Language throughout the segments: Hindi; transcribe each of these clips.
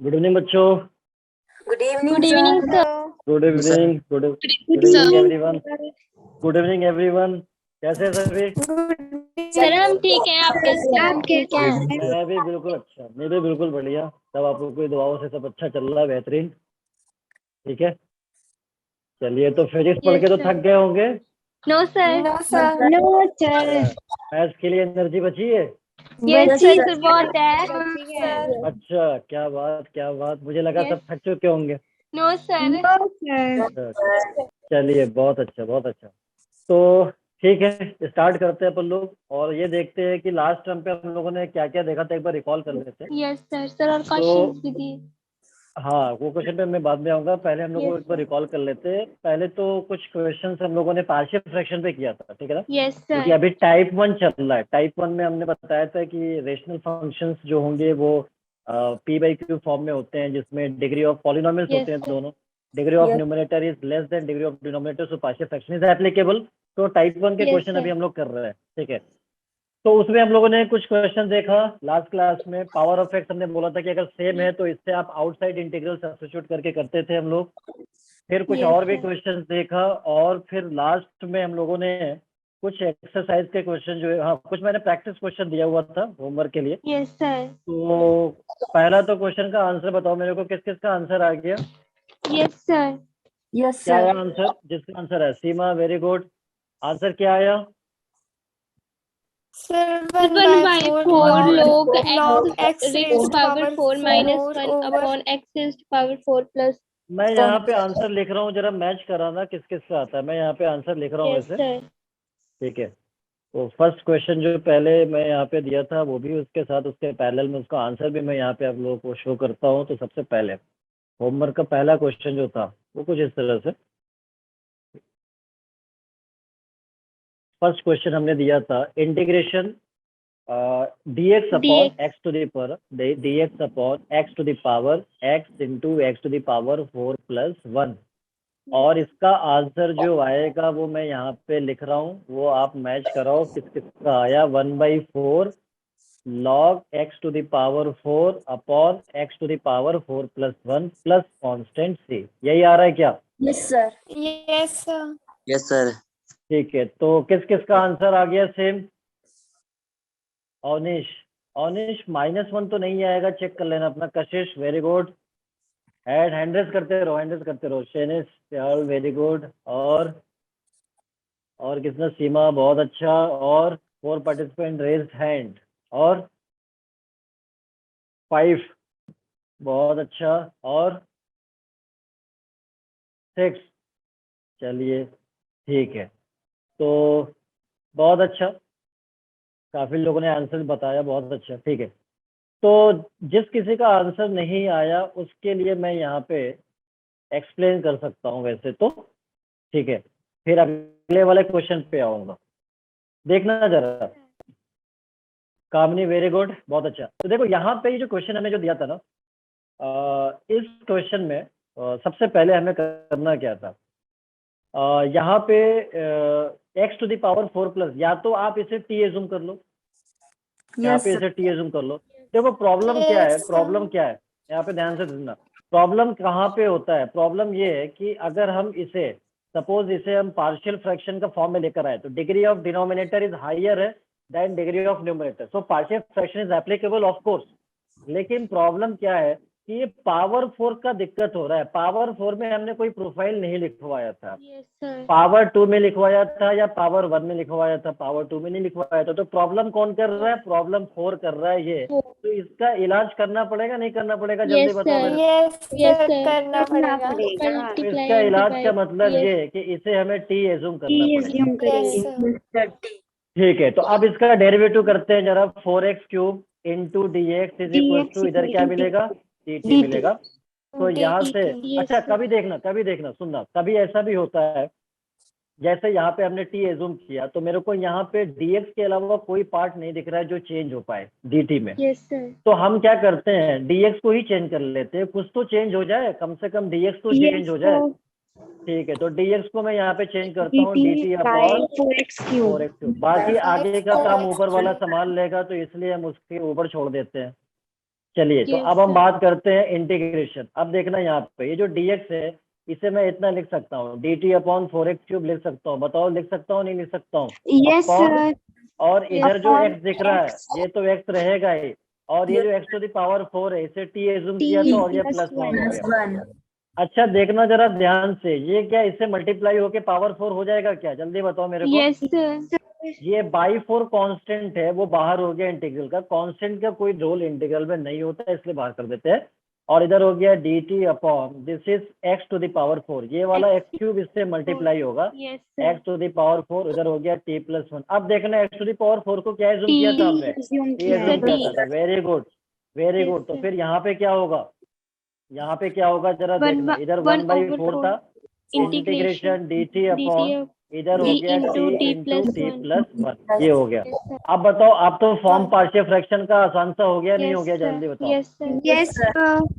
गुड इवनिंग बच्चों। Good evening good evening sir. Good evening good evening everyone. Good evening everyone. कैसे हैं सभी? सर हम ठीक हैं, आप कैसे हैं? आप ठीक हैं? मैं भी बिल्कुल अच्छा, मैं भी बिल्कुल बढ़िया। सब आप लोगों की दुआओं से सब अच्छा चल रहा है, बेहतरीन। ठीक है, चलिए तो फिजिक्स पढ़ के तो थक गए होंगे। No sir. No sir. No sir. Maths के लिए एनर्जी बची है? यस सर, बहुत है। अच्छा, क्या बात क्या बात, मुझे लगा Yes. सब थक चुके होंगे। No sir. अच्छा, चलिए बहुत अच्छा बहुत अच्छा। तो ठीक है, स्टार्ट करते हैं अपन लोग और ये देखते हैं कि लास्ट टर्म पे हम लोगों ने क्या क्या देखा था, एक बार रिकॉल कर लेते हैं। Yes sir. सर और क्वेश्चंस भी दिए। हाँ, वो क्वेश्चन पे मैं बाद में आऊंगा, पहले हम लोग Yes, एक बार sir. रिकॉल कर लेते हैं। पहले तो कुछ क्वेश्चंस हम लोगों ने पार्शियल फ्रैक्शन पे किया था, ठीक है ना? यस क्योंकि सर। अभी टाइप 1 चल रहा है। टाइप 1 में हमने बताया था कि रेशनल फंक्शंस जो होंगे वो p/q फॉर्म में होते हैं, जिसमें डिग्री ऑफ पॉलिनोमियल्स Yes, होते हैं sir. दोनों। Degree of numerator is less than degree of denominator, so partial fraction is applicable. तो टाइप 1 के Yes, क्वेश्चन sir. अभी हम लोग कर रहे हैं, ठीक है। तो उसमें हम लोगों ने कुछ क्वेश्चन देखा लास्ट क्लास में। पावर ऑफ एक्स हमने बोला था कि अगर सेम है तो इससे आप आउटसाइड इंटीग्रल सब्स्टिट्यूट करके करते थे हम लोग। फिर कुछ Yes, और भी sir. क्वेश्चंस देखा और फिर लास्ट में हम लोगों ने कुछ एक्सरसाइज के क्वेश्चन जो है, हाँ कुछ मैंने प्रैक्टिस क्वेश्चन दिया हुआ था होमवर्क के लिए। Yes, sir. तो पहला तो क्वेश्चन का आंसर बताओ मेरे को, किस किस का आंसर आ गया? Yes, sir. यस क्या आया सर। आंसर? जिसका आंसर है सीमा, वेरी गुड। आंसर क्या आया? Sir 1/4 log x x raised to power 4 minus 1 upon x raised to power 4 plus मैं यहाँ पे आंसर लिख रहा हूँ, जरा मैच कराना किस किस का आता है। मैं यहाँ पे आंसर लिख रहा हूँ Yes, वैसे, sir. ठीक है। तो फर्स्ट क्वेश्चन जो पहले मैं यहाँ पे दिया था वो भी उसके साथ उसके पैरेलल में उसका आंसर भी मैं यहाँ पे आप लोगों को शो करता हूँ। तो सबसे पहले होमवर्क का पहला क्वेश्चन जो था वो कुछ इस तरह से। फर्स्ट क्वेश्चन हमने दिया था integration dx upon dx. x to the power dx upon x to the power x into x to the power 4 plus 1। और इसका आंसर जो आएगा वो मैं यहाँ पे लिख रहा हूँ, वो आप मैच कराओ किस किस का आया। 1/4 log x to the power 4 upon x to the power 4 plus 1 plus constant c। यही आ रहा है क्या? Yes sir. Yes, sir. Yes sir. ठीक है, तो किस किस का आंसर आ गया सेम? अवनीश, अवनीश -1 तो नहीं आएगा, चेक कर लेना अपना। कशिश, वेरी गुड। हैंड्रेस करते रहो, हैंड्रेस करते रहो। शेनिस, वेरी गुड। और किसने? सीमा, बहुत अच्छा। और 4 पार्टिसिपेंट रेज्ड हैंड। और 5, बहुत अच्छा। और 6, चलिए ठीक है। तो बहुत अच्छा, काफी लोगों ने आंसर बताया, बहुत अच्छा, ठीक है। तो जिस किसी का आंसर नहीं आया उसके लिए मैं यहाँ पे एक्सप्लेन कर सकता हूँ वैसे तो, ठीक है। फिर अगले वाले क्वेश्चन पे आऊंगा, देखना जरा। कामनी, वेरी गुड, बहुत अच्छा। तो देखो यहाँ पे ये जो क्वेश्चन हमें जो दिया था ना, इस क्वेश्चन में सबसे पहले हमें करना क्या था? यहाँ पे x to the power 4 plus, या तो आप इसे t एज्यूम कर लो, यहाँ पे इसे t एज्यूम कर लो। देखो प्रॉब्लम क्या है, प्रॉब्लम क्या है, यहाँ पे ध्यान से सुनना। प्रॉब्लम कहाँ पे होता है? प्रॉब्लम ये है कि अगर हम इसे सपोज इसे हम पार्शियल फ्रैक्शन का फॉर्म में लेकर आए तो degree of denominator is higher है then degree of numerator, so partial fraction is applicable of course. लेकिन प्रॉब्लम क्या है कि ये पावर 4 का दिक्कत हो रहा है। पावर 4 में हमने कोई प्रोफाइल नहीं लिखवाया था। Yes, sir. पावर 2 में लिखवाया था या पावर 1 में लिखवाया था? पावर 2 में नहीं लिखवाया था। तो प्रॉब्लम कौन कर रहा है? प्रॉब्लम 4 कर रहा है ये। तो इसका इलाज करना पड़ेगा नहीं करना पड़ेगा? जल्दी Yes, बताओ sir. मेरे। Yes, sir. करना पड़ेगा। तो इसका इलाज का मतलब ये है कि इसे हमें टी एज्यूम करना पड़ेगा। ठीक है, तो अब इसका डेरिवेटिव करते हैं जरा। 4x cube into d x is equal to, इधर क्या मिलेगा? dt मिलेगा। तो यहाँ से अच्छा कभी देखना सुनना, कभी ऐसा भी होता है जैसे यहाँ पे हमने t एज्यूम किया तो मेरे को यहाँ पे dx के अलावा कोई पार्ट नहीं दिख रहा है जो चेंज हो पाए dt में। Yes, sir. तो हम क्या करते हैं, dx को ही चेंज कर लेते हैं, कुछ तो चेंज हो जाए, कम से कम dx तो चेंज हो जाए। ठीक है, तो dx को मैं यहाँ पे चेंज करता हूँ dt अपॉन 4x क्यूब। बाकी आगे का काम ऊपर वाला संभाल लेगा, तो इसलिए हम उसके ऊपर छोड़ देते हैं। चलिए तो Yes, अब हम sir. बात करते हैं इंटीग्रेशन। अब देखना यहाँ पे ये जो dx है इसे मैं इतना लिख सकता हूँ dt अपॉन 4x³ लिख सकता हूँ। बताओ लिख सकता हूँ नहीं लिख सकता हूँ? Yes, Upon- sir. और इधर जो Upon x दिख रहा है x. ये तो x रहेगा ही, और ये जो x टू द पावर 4 है इसे t एज्यूम किया था और ये plus +1 हो minus गया। 1. अच्छा देखना जरा ध्यान से, ये क्या इससे मल्टीप्लाई होके पावर 4 हो जाएगा क्या? जल्दी बताओ मेरे को। Yes, sir. ये बाई 4 कांस्टेंट है वो बाहर हो गया इंटीग्रल का। कांस्टेंट का कोई रोल इंटीग्रल में नहीं होता इसलिए बाहर कर देते हैं। और इधर हो गया dt upon this is x to the power 4, ये वाला x³ इससे मल्टीप्लाई होगा Yes, sir. x to the power 4, इधर हो गया t+1। अब देखना x टू द पावर 4 को क्या एज्यूम किया था हमने? Assume t किया है. एज्यूम किया था। Very good very Yes, good. तो sir. फिर यहाँ पे क्या होगा? यहाँ पे क्या होगा जरा One देखना, ba- इधर one 1/4 over था, Integration integration dt upon dt of इधर हो d गया into t t into plus t 1. +1, ये हो गया। Yes, sir. अब बताओ, आप तो फॉर्म पार्शियल फ्रैक्शन का आसान सा हो गया नहीं हो Yes, गया? sir. जल्दी बताओ। Yes, sir. Yes, sir.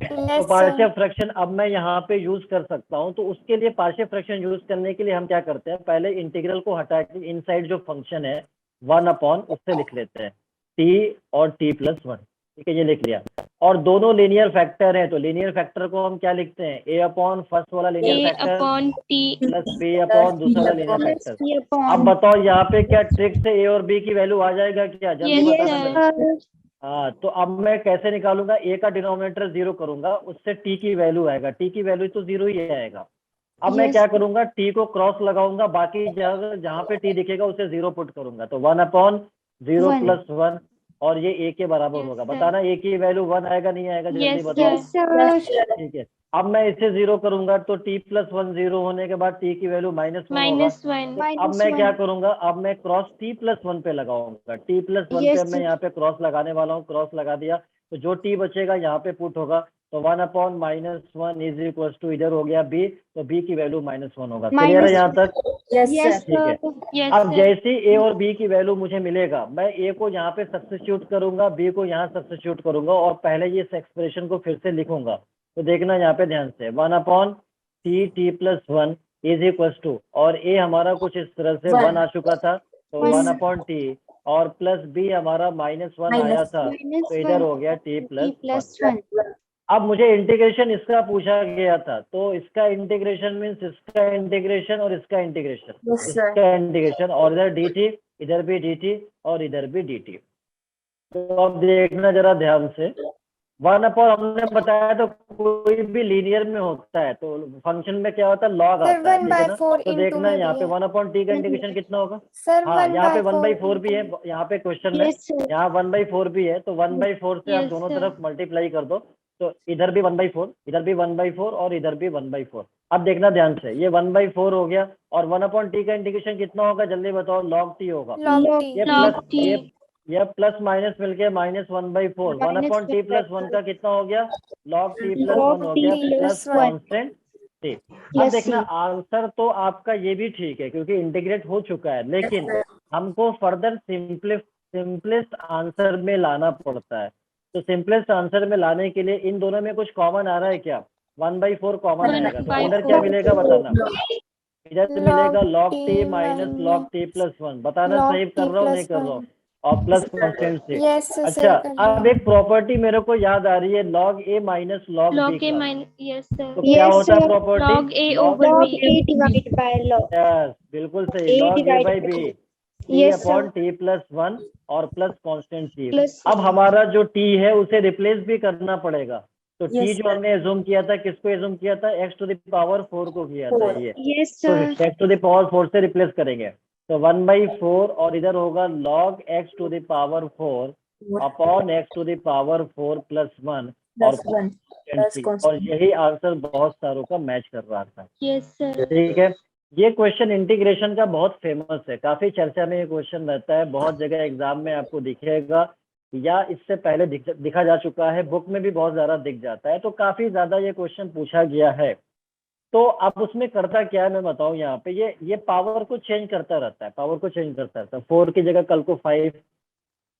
तो पार्शियल फ्रैक्शन अब मैं यहाँ पे यूज कर सकता हूँ। तो उसके लिए पार्शियल फ्रैक्शन यूज करने के लिए हम क्या करते हैं, पहले इंटीग्रल को हटा के इनसाइड जो फंक्शन है 1 अपॉन उससे लिख लेते हैं t और t+1। ठीक है, ये लिख लिया। और दोनों लीनियर फैक्टर हैं तो लीनियर फैक्टर को हम क्या लिखते हैं? a अपॉन फर्स्ट वाला linear A factor upon t plus b upon दूसरा लीनियर Plus फैक्टर। C अब upon. बताओ यहाँ पे क्या ट्रिक से a और b की वैल्यू आ जाएगा क्या? जल्दी Yes, बताना sir. मेरे। Sir. हाँ, तो अब मैं कैसे निकालूंगा? a का डिनोमिनेटर 0 करूंगा, उससे t की वैल्यू आएगा, t की वैल्यू तो 0 ही आएगा। अब मैं Yes, क्या sir. करूंगा? t को क्रॉस लगाऊंगा, बाकी जगह जहाँ पे t दिखेगा उसे 0 पुट करूंगा, तो 1 अपॉन 0 One. प्लस 1, और ये a के बराबर Yes, होगा। sir. बताना a की वैल्यू 1 आएगा नहीं आएगा? जल्दी Yes, बताओ। sir. sir. ठीक है, अब मैं इसे 0 करूंगा तो t+1 0 होने के बाद t की वैल्यू -1 होगा। Minus 1. अब मैं क्या करूंगा? अब मैं क्रॉस t+1 पे लगाऊंगा, t+1 पे Yes, मैं यहाँ पे क्रॉस लगाने वाला हूँ। क्रॉस लगा दिया तो जो t बचेगा यहाँ पे पुट होगा, तो 1 अपॉन -1 इज इक्वल टू इधर हो गया b, तो b की वैल्यू -1 होगा। क्लियर है यहाँ तक? Yes, sir. ठीक है। Yes, अब sir. जैसे a और b की वैल्यू मुझे मिलेगा, मैं a को यहाँ पे सब्स्टिट्यूट करूंगा, b को यहाँ सब्स्टिट्यूट करूंगा, और पहले ये इस एक्सप्रेशन को फिर से लिखूंगा। तो देखना यहाँ पे ध्यान से, 1 upon t+1 is equal to, और a हमारा कुछ इस तरह से 1 आ चुका था, तो 1 अपॉन t, और प्लस b हमारा -1 आया था, तो इधर हो गया t+1। Plus 1. अब मुझे इंटीग्रेशन इसका पूछा गया था, तो इसका इंटीग्रेशन मीन्स इसका इंटीग्रेशन और इसका इंटीग्रेशन, Yes, sir. इसका इंटीग्रेशन, और इधर dt, इधर भी dt, और इधर भी dt। तो अब देखना जरा ध्यान से, 1 अपॉन हमने बताया तो कोई भी लीनियर में होता है तो फंक्शन में क्या होता है? लॉग आता है, ठीक है ना? तो देखना यहाँ पे 1 अपॉन टी का इंटीग्रेशन कितना होगा? हाँ, यहाँ पे 1/4 भी है, यहाँ पे क्वेश्चन में Yes, sir. यहाँ 1/4 भी है, तो 1/4 से आप Yes, दोनों sir. तरफ मल्टीप्लाई कर दो, तो इधर भी 1/4, इधर भी 1/4, और इधर भी 1/4। अब देखना ध्यान से, ये 1/4 हो गया, और 1 अपॉन टी का इंटीग्रेशन कितना होगा? जल्दी बताओ। log t होगा। ये Log प्लस t. ये प्लस माइनस मिलके -1/4, 1 अपॉन t+1 का कितना हो गया? log t+1 हो गया, प्लस कांस्टेंट t। अब देखना आंसर तो आपका ये भी ठीक है क्योंकि इंटीग्रेट हो चुका है, लेकिन हमको फर्दर सिंपलेस्ट आंसर में लाना पड़ता है। तो सिंपलेस्ट आंसर में लाने के लिए इन दोनों में कुछ कॉमन आ रहा है क्या? 1/4 कॉमन आएगा, तो अंदर क्या 1/4. मिलेगा बताना? इधर मिलेगा log t minus log t+1। बताना सही कर रहा हूँ नहीं कर रहा हूँ? और प्लस कांस्टेंट से। अच्छा, अब एक प्रॉपर्टी मेरे को याद आ रही है, log a minus log b Log a का। minus. Yes, sir. तो क्या होता है property? Log a over b. divided by log. Yes, बिल्कुल सही, A log a divided by by b, t Yes, upon sir. t+1 और प्लस कांस्टेंट t। Plus अब हमारा जो t है उसे रिप्लेस भी करना पड़ेगा, तो t Yes, जो हमने एज्यूम किया था, किसको एज्यूम किया था? x टू द पावर 4 को किया था ये, Yes, तो sir. x to the power 4 से रिप्लेस करेंगे, तो 1/4, और इधर होगा log x to the power 4 upon x to the power 4 plus 1 और Plus 1. constant, और यही आंसर बहुत सारों का मैच कर रहा था। Yes, sir. ठीक है, ये क्वेश्चन इंटीग्रेशन का बहुत फेमस है, काफी चर्चा में ये क्वेश्चन रहता है, बहुत जगह एग्जाम में आपको दिखेगा, या इससे पहले दिखा जा चुका है, बुक में भी बहुत ज्यादा दिख जाता है, तो काफी ज्यादा ये क्वेश्चन पूछा गया है। तो अब उसमें करता क्या है मैं बताऊं, यहाँ पे ये पावर को चेंज करता रहता है, पावर को चेंज करता रहता है, 4 की जगह कल को 5,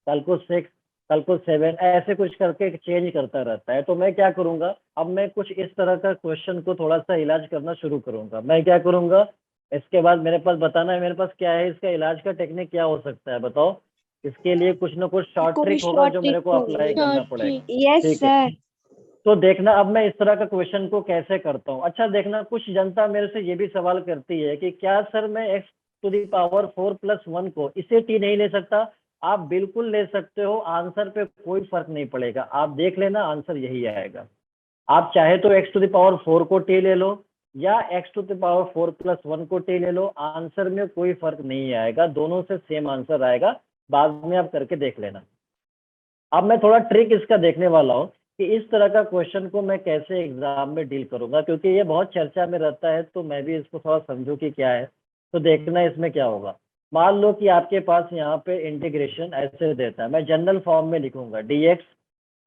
कल को 6, कल को 7, ऐसे कुछ करके चेंज करता रहता है। तो मैं क्या करूंगा, अब मैं कुछ इस तरह का क्वेश्चन को थोड़ा सा इलाज करना शुरू करूंगा। मैं क्या करूंगा, इसके बाद मेरे पास बताना है मेरे पास क्या है, इसका इलाज का टेक्निक क्या हो सकता है बताओ। इसके लिए कुछ ना कुछ शॉर्ट कोई ट्रिक होगा जो short मेरे को trick अप्लाई करना Short पड़ेगा। trick. Yes, ठीक है, sir. तो देखना अब मैं इस तरह का क्वेश्चन को कैसे करता हूँ। अच्छा देखना, कुछ जनता मेरे से ये भी सवाल करती है कि क्या सर मैं x टू दी पावर 4+1 को इसे t नहीं ले सकता? आप बिल्कुल ले सकते हो, आंसर पे कोई फर्क नहीं पड़ेगा। आप देख लेना, आंसर यही आएगा। आप चाहे तो x टू दी पावर 4 को t ले लो या x टू दी पावर 4+1 को t ले लो, आंसर में कोई फर्क नहीं आएगा, दोनों से सेम आंसर आएगा। बाद में आप करके देख लेना। अब मैं थोड़ा ट्रिक इसका देखने वाला हूँ कि इस तरह का क्वेश्चन को मैं कैसे एग्जाम में डील करूंगा, क्योंकि ये बहुत चर्चा में रहता है, तो मैं भी इसको थोड़ा समझूं कि क्या है। तो देखना इसमें क्या होगा। मान लो कि आपके पास यहाँ पे इंटीग्रेशन ऐसे देता है, मैं जनरल फॉर्म में लिखूंगा dx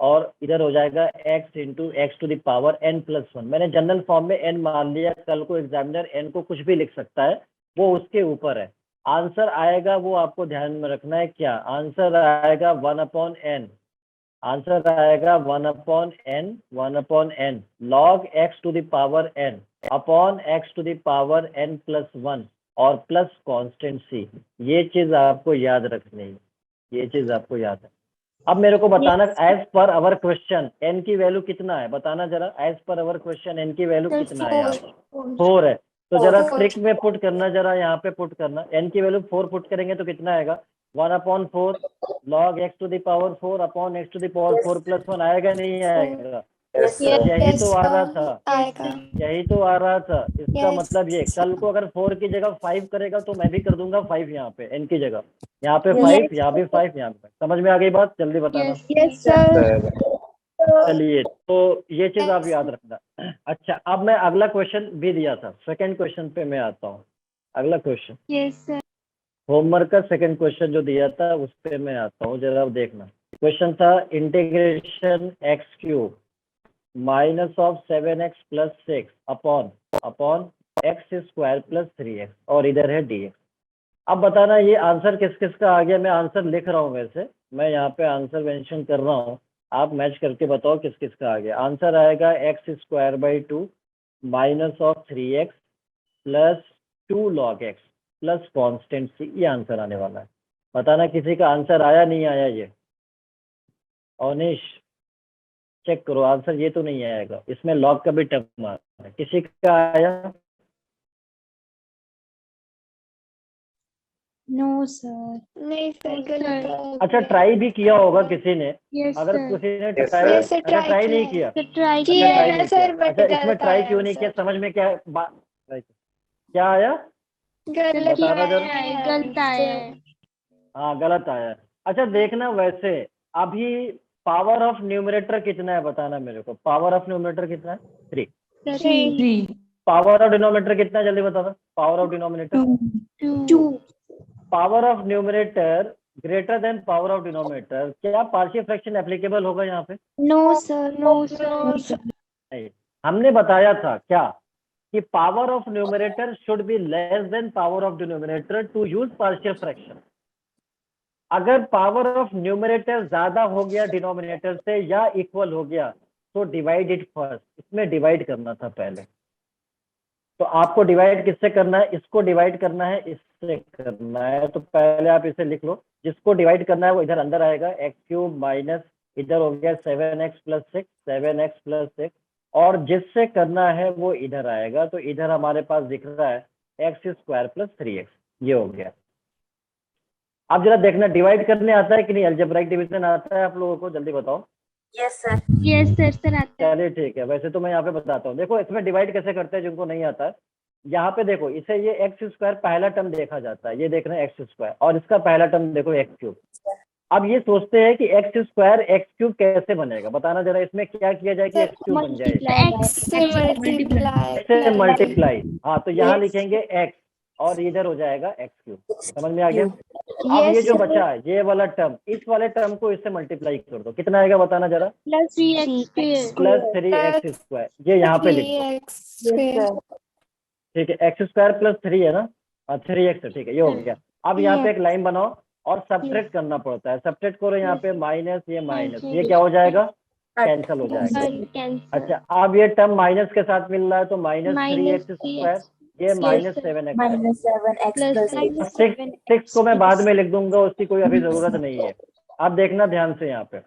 और इधर हो जाएगा x into x to the power n+1। मैंने जनरल फॉर्म में n मान लिया, कल को एग्जामिनर n को कुछ भी लिख सकता है, वो उसके ऊपर है। आंसर आएगा वो आपको ध्यान में रखना है, क्या आंसर आएगा 1/n। आंसर आएगा 1/n log x to the power n upon x to the power n+1 और प्लस कांस्टेंट c। ये चीज आपको याद रखनी है, ये चीज आपको याद है। अब मेरे को बताना as per our question n की वैल्यू कितना है, बताना जरा। As per our question n की वैल्यू कितना है? यहाँ पर 4 है, तो जरा ट्रिक में पुट करना, जरा यहाँ पे पुट करना। n की वैल्यू 4 पुट करेंगे तो कितना आएगा? 1/4 log x to the power 4 upon x to the power 4+1 आएगा नहीं आएगा? यही तो आ रहा था, आएगा। यही तो आ रहा था। इसका Yes. मतलब ये कल को अगर 4 की जगह 5 करेगा तो मैं भी कर दूंगा 5 यहाँ पे n की जगह, यहाँ पे 5, यहाँ भी 5, यहाँ पे। समझ में आ गई बात? जल्दी बताना। Yes. Yes, sir. चलिए, तो ये चीज आप याद रखना। अच्छा, अब मैं अगला क्वेश्चन भी दिया था, सेकंड क्वेश्चन पे मैं आता हूँ। अगला क्वेश्चन Yes, sir. होमवर्क का सेकंड क्वेश्चन जो दिया था उस पे मैं आता हूँ, जरा देखना। क्वेश्चन था integration x³ -7x+6 upon x² + 3x और इधर है dx। अब बताना ये आंसर किस किस का आ गया। मैं आंसर लिख रहा हूँ, वैसे मैं यहाँ पे आंसर मेंशन कर रहा हूँ, आप मैच करके बताओ किस किस का आ गया। आंसर आएगा x² 2 -3x + 2 log x plus constant c। ये आंसर आने वाला है। बताना किसी का आंसर आया नहीं आया ये। अवनीश चेक करो, आंसर ये तो नहीं आएगा, इसमें लॉग का भी टर्म आ रहा है। किसी का आया? No, sir. नहीं सर, गलत है। अच्छा, ट्राई भी किया होगा किसी ने। Yes, अगर sir. किसी ने Yes, try, sir. Yes, sir, अच्छा try ट्राई किया नहीं है। किया? So try अच्छा किया ट्राई है नहीं सर, किया। but अच्छा, इसमें गलत ट्राई आया क्यों नहीं किया? आंसर। समझ में क्या क्या आया? गलत बताना आया जरा। है गलत आया है। आंसर। हाँ, गलत आया है। अच्छा देखना, वैसे अभी पावर ऑफ न्यूमरेटर कितना है बताना मेरे को। पावर ऑफ न्यूमरेटर कितना है? 3। 3. पावर ऑफ डिनोमिनेटर कितना है? जल्दी बताना। Power of denominator 2. Power of numerator greater than power of denominator. क्या पार्शियल फ्रैक्शन एप्लीकेबल होगा यहाँ पे? No, sir. No, sir. नहीं, हमने बताया था क्या कि power of numerator should be less than power of denominator to use partial fraction. अगर पावर ऑफ न्यूमरेटर ज्यादा हो गया डिनोमिनेटर से या इक्वल हो गया तो डिवाइड इट फर्स्ट। इसमें डिवाइड करना था पहले, तो आपको डिवाइड किससे करना है? इसको डिवाइड करना है, इससे करना है। तो पहले आप इसे लिख लो, जिसको डिवाइड करना है वो इधर अंदर आएगा, x³ माइनस इधर हो गया 7x+6 और जिससे करना है वो इधर आएगा। तो इधर हमारे पास दिख रहा है x² + 3x। ये हो गया। अब जरा देखना डिवाइड करने आता है कि नहीं, अलजेब्राइक डिवीजन आता है आप लोगों को? जल्दी बताओ। Yes, sir. Sir आता है. चलिए ठीक है, वैसे तो मैं यहाँ पे बताता हूँ। देखो इसमें डिवाइड कैसे करते हैं, जिनको नहीं आता है। यहाँ पे देखो, इसे ये x² पहला टर्म देखा जाता है, ये देख रहे हैं x², और इसका पहला टर्म देखो x³। अब ये सोचते हैं कि x² x³ कैसे बनेगा, बताना जरा। इसमें क्या किया जाए कि x³ बन जाए? X से मल्टीप्लाई। x से मल्टीप्लाई। हाँ, तो यहाँ लिखेंगे x और इधर हो जाएगा x³। समझ में आ गया? अब ये जो बचा है ये वाला टर्म, इस वाले टर्म को इससे मल्टीप्लाई कर दो। कितना आएगा बताना जरा? Plus 3x²। ये यहाँ पे लिख दो। ठीक है, x² + 3 है ना? हाँ, 3x है। ठीक है, ये हो गया। अब यहाँ पे एक लाइन बनाओ और सब्ट्रैक्ट करना पड़ता है। सब्ट्रैक्ट करो, यहाँ पे माइनस, ये माइनस, ये क्या हो जाएगा? कैंसिल हो जाएगा। Cancel. अच्छा, अब ये टर्म माइनस के साथ मिल रहा है तो -3x²। ये -7x है। -7x Plus plus 6 को मैं बाद में लिख दूंगा, उसकी कोई अभी जरूरत नहीं है। आप देखना ध्यान से यहाँ पे।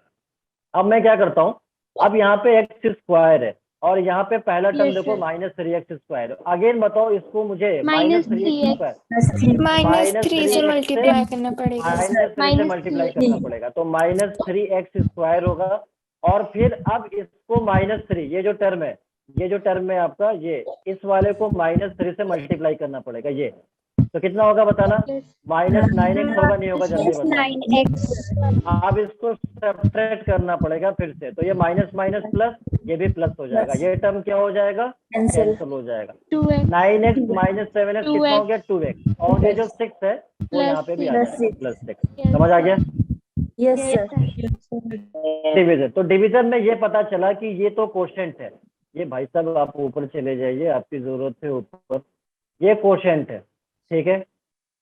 अब मैं क्या करता हूँ, अब यहाँ पे एक्स स्क्वायर है और यहाँ पे पहला टर्म Yes, देखो sir. -3x square. अगेन बताओ इसको मुझे Minus -3x 3x. स्क्वायर -3 से 3x मल्टीप्लाई करना पड़ेगा सर। -3 से Minus मल्टीप्लाई 3. करना पड़ेगा, तो -3x स्क्वायर होगा। और फिर अब इसको -3, ये जो टर्म है आपका, ये इस वाले को -3 से मल्टीप्लाई करना पड़ेगा। ये तो कितना होगा बताना, -9x होगा, नहीं होगा, जल्दी बताओ। 9x. अब इसको सब्ट्रैक्ट करना पड़ेगा फिर से, तो ये माइनस माइनस प्लस, ये भी प्लस हो जाएगा, ये टर्म क्या हो जाएगा, कैंसिल हो जाएगा। 2x. 9x -7x कितना हो गया, 2x, और ये जो 6 है वो यहाँ पे भी आ Plus जाएगा, six. +6। समझ आ गया। Yes, Yes, sir. sir. Division, तो डिवीजन में ये पता चला कि ये तो कोशेंट है। ये भाई साहब आप ऊपर चले जाइए, आपकी जरूरत है ऊपर। ये कोशेंट है, ठीक है,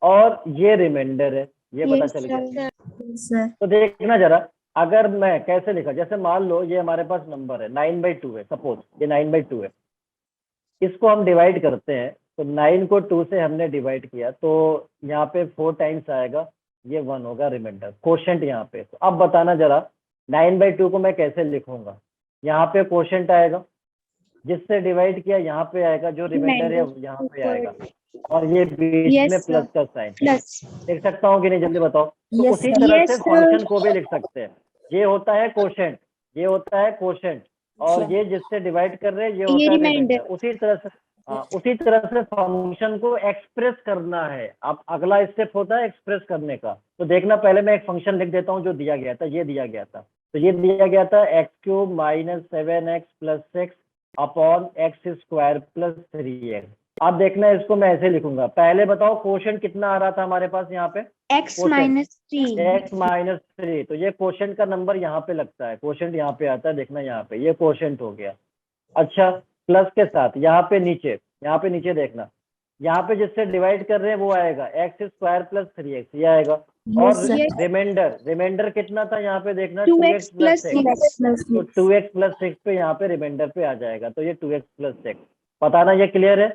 और ये रिमाइंडर है, ये पता Yes, चल गया। sir. Yes, sir. तो देखना जरा, अगर मैं कैसे लिखा, जैसे मान लो ये हमारे पास नंबर है 9/2 है, सपोज ये 9/2 है, इसको हम डिवाइड करते हैं, तो 9 को 2 से हमने डिवाइड किया, तो यहाँ पे 4 टाइम्स आएगा, ये 1 होगा रिमाइंडर, कोशेंट यहाँ पे। तो अब बताना जरा 9/2 को मैं कैसे लिखूंगा। यहाँ पे कोशेंट आएगा, जिससे डिवाइड किया यहाँ पे आएगा, जो रिमाइंडर है यहाँ पे आएगा, और ये बीच Yes, में sir. प्लस का साइन। Plus. लिख सकता हूँ कि नहीं, जल्दी बताओ। तो Yes, उसी sir. तरह Yes, से sir. फंक्शन को भी लिख सकते हैं। ये होता है कोशेंट, ये होता है कोशेंट, और Sure. ये जिससे डिवाइड कर रहे हैं ये होता ये है रिमाइंडर। रिमाइंडर। उसी तरह से फंक्शन को एक्सप्रेस करना है। अब अगला स्टेप होता है एक्सप्रेस करने का। तो देखना, पहले मैं एक फंक्शन लिख देता हूँ जो दिया गया था, ये दिया गया था। तो ये दिया गया था x³ - 7x + 6 upon x² + 3x। अब देखना, इसको मैं ऐसे लिखूंगा। पहले बताओ कोशेंट कितना आ रहा था हमारे पास यहाँ पे, X minus 3. x - 3, तो ये कोशेंट का नंबर यहाँ पे लगता है, कोशेंट यहाँ पे आता है, देखना यहाँ पे, ये कोशेंट हो गया। अच्छा, प्लस के साथ यहाँ पे नीचे देखना, यहाँ पे जिससे डिवाइड कर रहे हैं वो आएगा x² + 3x, ये आएगा। और Yes, sir. रिमाइंडर कितना था यहाँ पे देखना, 2x plus 2x + 6, 6. Plus तो six. 2x + 6 पे यहाँ पे रिमाइंडर पे आ जाएगा, तो ये 2x + 6। पता ना, ये क्लियर है।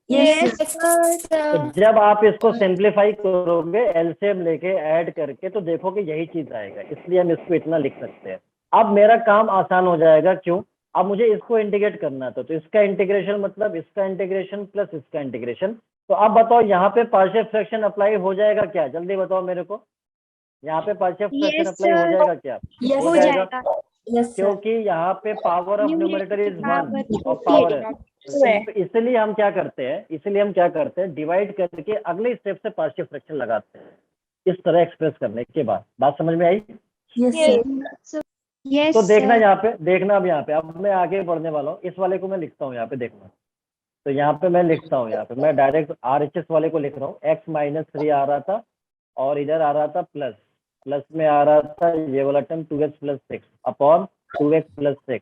Yes, Yes, तो sir. जब आप इसको सिंप्लीफाई करोगे एलसीएम लेके ऐड करके, तो देखोगे यही चीज आएगा, इसलिए हम इसको इतना लिख सकते हैं। अब मेरा काम आसान हो जाएगा, क्यों, अब मुझे इसको इंटीग्रेट करना था, तो इसका इंटीग्रेशन मतलब इसका इंटीग्रेशन प्लस इसका इंटीग्रेशन। तो अब बताओ यहाँ पे पार्शियल फ्रैक्शन अप्लाई हो जाएगा क्या, जल्दी बताओ मेरे को। यहाँ पे पार्शियल फ्रैक्शन Yes, अप्लाई हो sir. जाएगा क्या, Yes, हो sir. जाएगा। Yes, sir. क्योंकि यहाँ पे पावर ऑफ न्यूमरेटर इज 1 और पावर है। Power. इसलिए हम क्या करते हैं, डिवाइड करके अगले स्टेप से पार्शियल फ्रैक्शन लगाते हैं, इस तरह एक्सप्रेस करने के बाद। बात समझ में आई। Yes, sir. Yes, तो देखना sir. यहाँ पे, अब यहाँ पे, अब मैं आगे बढ़ने वाला हूँ। इस वाले को मैं लिखता हूँ यहाँ पे, देखना। तो यहाँ पे मैं लिखता हूँ, यहाँ पे मैं डायरेक्ट RHS वाले को लिख रहा हूँ। x - 3 आ रहा था, और इधर आ रहा था प्लस में आ रहा था ये वाला term 2x + 6 upon 2x + 6,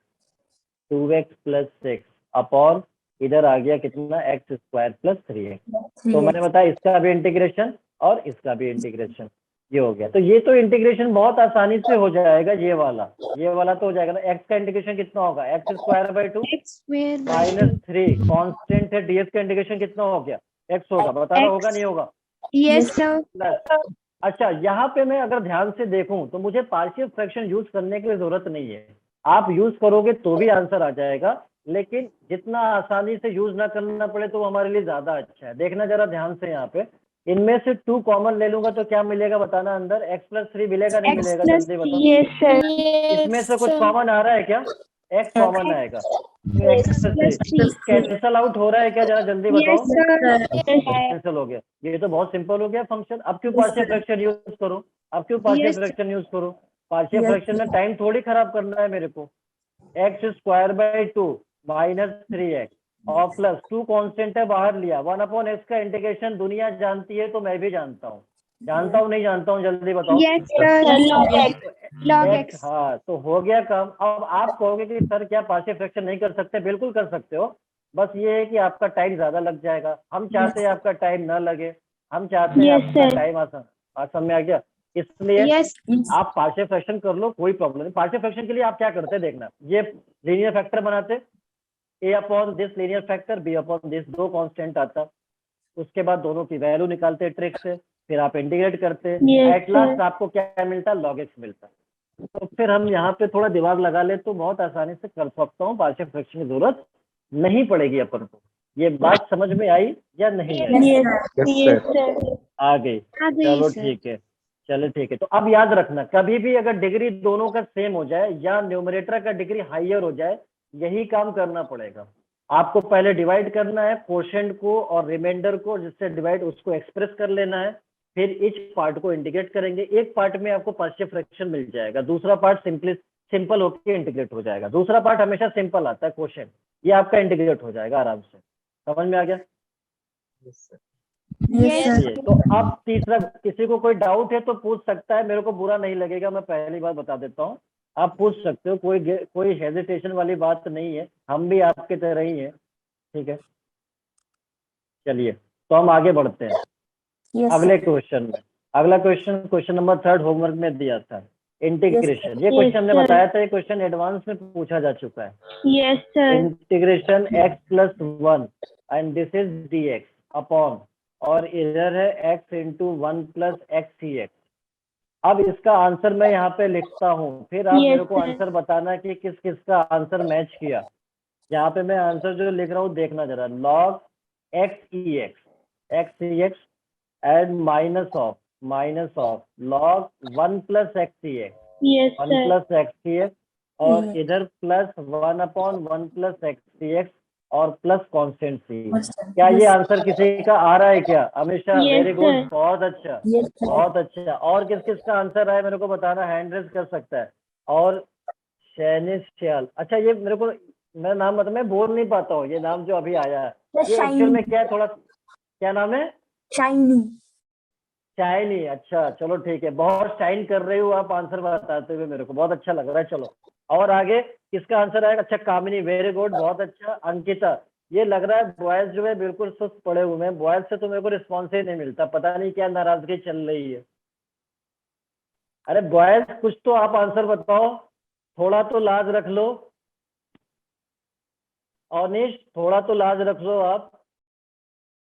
2x + 6 upon इधर आ गया कितना, x² + 3x। तो मैंने बताया इसका भी इंटीग्रेशन और इसका भी इंटीग्रेशन, ये हो गया। तो ये तो इंटीग्रेशन बहुत आसानी से हो जाएगा, ये वाला तो हो जाएगा ना। x का इंटीग्रेशन कितना होगा, x² / 2 X square by 2. -3 constant है, dx का इंटीग्रेशन कितना हो गया, x होगा, बताना X. होगा नहीं होगा, Yes, sir. प्लस। अच्छा, यहाँ पे मैं अगर ध्यान से देखूं तो मुझे पार्शियल फ्रैक्शन यूज करने की जरूरत नहीं है। आप यूज करोगे तो भी आंसर आ जाएगा, लेकिन जितना आसानी से यूज ना करना पड़े तो वो हमारे लिए ज्यादा अच्छा है। देखना जरा ध्यान से, यहाँ पे इनमें से 2 कॉमन ले लूंगा तो क्या मिलेगा बताना, अंदर x + 3 मिलेगा नहीं X मिलेगा, plus जल्दी बताओ। yes, sir. इसमें से कुछ कॉमन आ रहा है क्या, x कॉमन आएगा, तो x X + plus 3 3. Cancel out हो रहा है क्या, जरा जल्दी बताओ। Yes, sir. Yes, कैंसिल हो गया, ये तो बहुत सिंपल हो गया फंक्शन। अब क्यों पार्शियल फ्रैक्शन यूज करो, Yes. पार्शियल Yes, फ्रैक्शन में टाइम थोड़ी खराब करना है मेरे को। x² / 2 - 3x और प्लस 2 कांस्टेंट है, बाहर लिया, 1/x का इंटीग्रेशन दुनिया जानती है, तो मैं भी जानता हूँ, नहीं जानता हूँ, जल्दी बताओ। Yes, sir. Log X. Log X. हाँ, तो हो गया काम। अब आप कहोगे कि सर क्या पार्शियल फ्रैक्शन नहीं कर सकते, बिल्कुल कर सकते हो, बस ये है कि आपका टाइम ज्यादा लग जाएगा। हम चाहते हैं आपका टाइम ना लगे, हम चाहते हैं Yes, आपका sir. टाइम आसान में आ गया, इसलिए Yes. आप पार्शियल फ्रैक्शन कर लो, कोई प्रॉब्लम नहीं। पार्शियल फ्रैक्शन के लिए आप क्या करते हैं देखना, ये लीनियर फैक्टर बनाते, A upon this linear factor, B upon this, दो कांस्टेंट आता। उसके बाद दोनों की वैल्यू निकालते ट्रिक से, फिर आप इंटीग्रेट करते, Yes, एट लास्ट sir. आपको क्या मिलता है, log x मिलता है। तो फिर हम यहाँ पे थोड़ा दिमाग लगा ले तो बहुत आसानी से कर सकता हूँ, पार्शियल फ्रैक्शन की जरूरत नहीं पड़ेगी अपन को। ये बात समझ में आई या नहीं आई? Yes, Yes, yes, sir. आ गई। चलो ठीक है, चलो ठीक है। तो अब याद रखना, कभी भी अगर डिग्री दोनों का सेम हो जाए या न्यूमरेटर का डिग्री हाइयर हो जाए, यही काम करना पड़ेगा। आपको पहले डिवाइड करना है कोशेंट को और रिमाइंडर को, जिससे डिवाइड उसको एक्सप्रेस कर लेना है, फिर इच पार्ट को इंटीग्रेट करेंगे। एक पार्ट में आपको पार्शियल फ्रैक्शन मिल जाएगा, दूसरा पार्ट सिंपल होकर इंटीग्रेट हो जाएगा। दूसरा पार्ट हमेशा सिंपल आता है कोशेंट, ये आपका इंटीग्रेट हो जाएगा आराम से। समझ में आ गया? Yes, sir. ये तो अब तीसरा, किसी को कोई डाउट है तो पूछ सकता है, मेरे को बुरा नहीं लगेगा, मैं पहली बार बता देता हूँ, आप पूछ सकते हो, कोई हेजिटेशन वाली बात नहीं है, हम भी आपके तरह ही हैं, ठीक है। चलिए तो हम आगे बढ़ते हैं Yes, अगले sir. क्वेश्चन में। अगला क्वेश्चन नंबर 3 होमवर्क में दिया था, इंटीग्रेशन। ये क्वेश्चन हमने sir. बताया था, ये क्वेश्चन एडवांस में पूछा जा चुका है। Yes, sir. Integration x plus 1 and this is dx upon, और इधर है x into 1 plus x c x. अब इसका आंसर मैं यहाँ पे लिखता हूँ, फिर आप Yes, मेरे को sir. आंसर बताना कि किस किस का आंसर मैच किया। यहाँ पे मैं आंसर जो लिख रहा हूँ देखना जरा, log x e x and minus of log 1 plus x e x, Yes, 1 sir. Plus x c x, और Yes. इधर plus 1 upon 1 plus x c x और plus constant c. Yes, sir. क्या ये Yes. आंसर किसी का आ रहा है क्या? हमेशा Yes, वेरी गुड, sir. बहुत अच्छा, Yes, sir. बहुत अच्छा। और किस किस का आंसर आया मेरे को बताना, हैंड रेज कर सकता है। और शैनिश ख्याल, अच्छा ये मेरे को, मेरा नाम मतलब मैं बोल नहीं पाता हूँ, ये नाम जो अभी आया है ये एक्चुअल में क्या है, थोड़ा क्या नाम है? Shiny. शाइनी। अच्छा चलो ठीक है, बहुत शाइन कर रही हूँ आप आंसर बताते हुए, मेरे को बहुत अच्छा लग रहा है। चलो और आगे किसका आंसर आएगा? अच्छा कामिनी, वेरी गुड, बहुत अच्छा। अंकिता, ये लग रहा है बॉयज जो है बिल्कुल सुस्त पड़े हुए हैं, बॉयज से तो मेरे को रिस्पॉन्स ही नहीं मिलता, पता नहीं क्या नाराजगी चल रही है। अरे बॉयज कुछ तो आप आंसर बताओ, थोड़ा तो लाज रख लो। अवनीश थोड़ा तो लाज रख लो आप।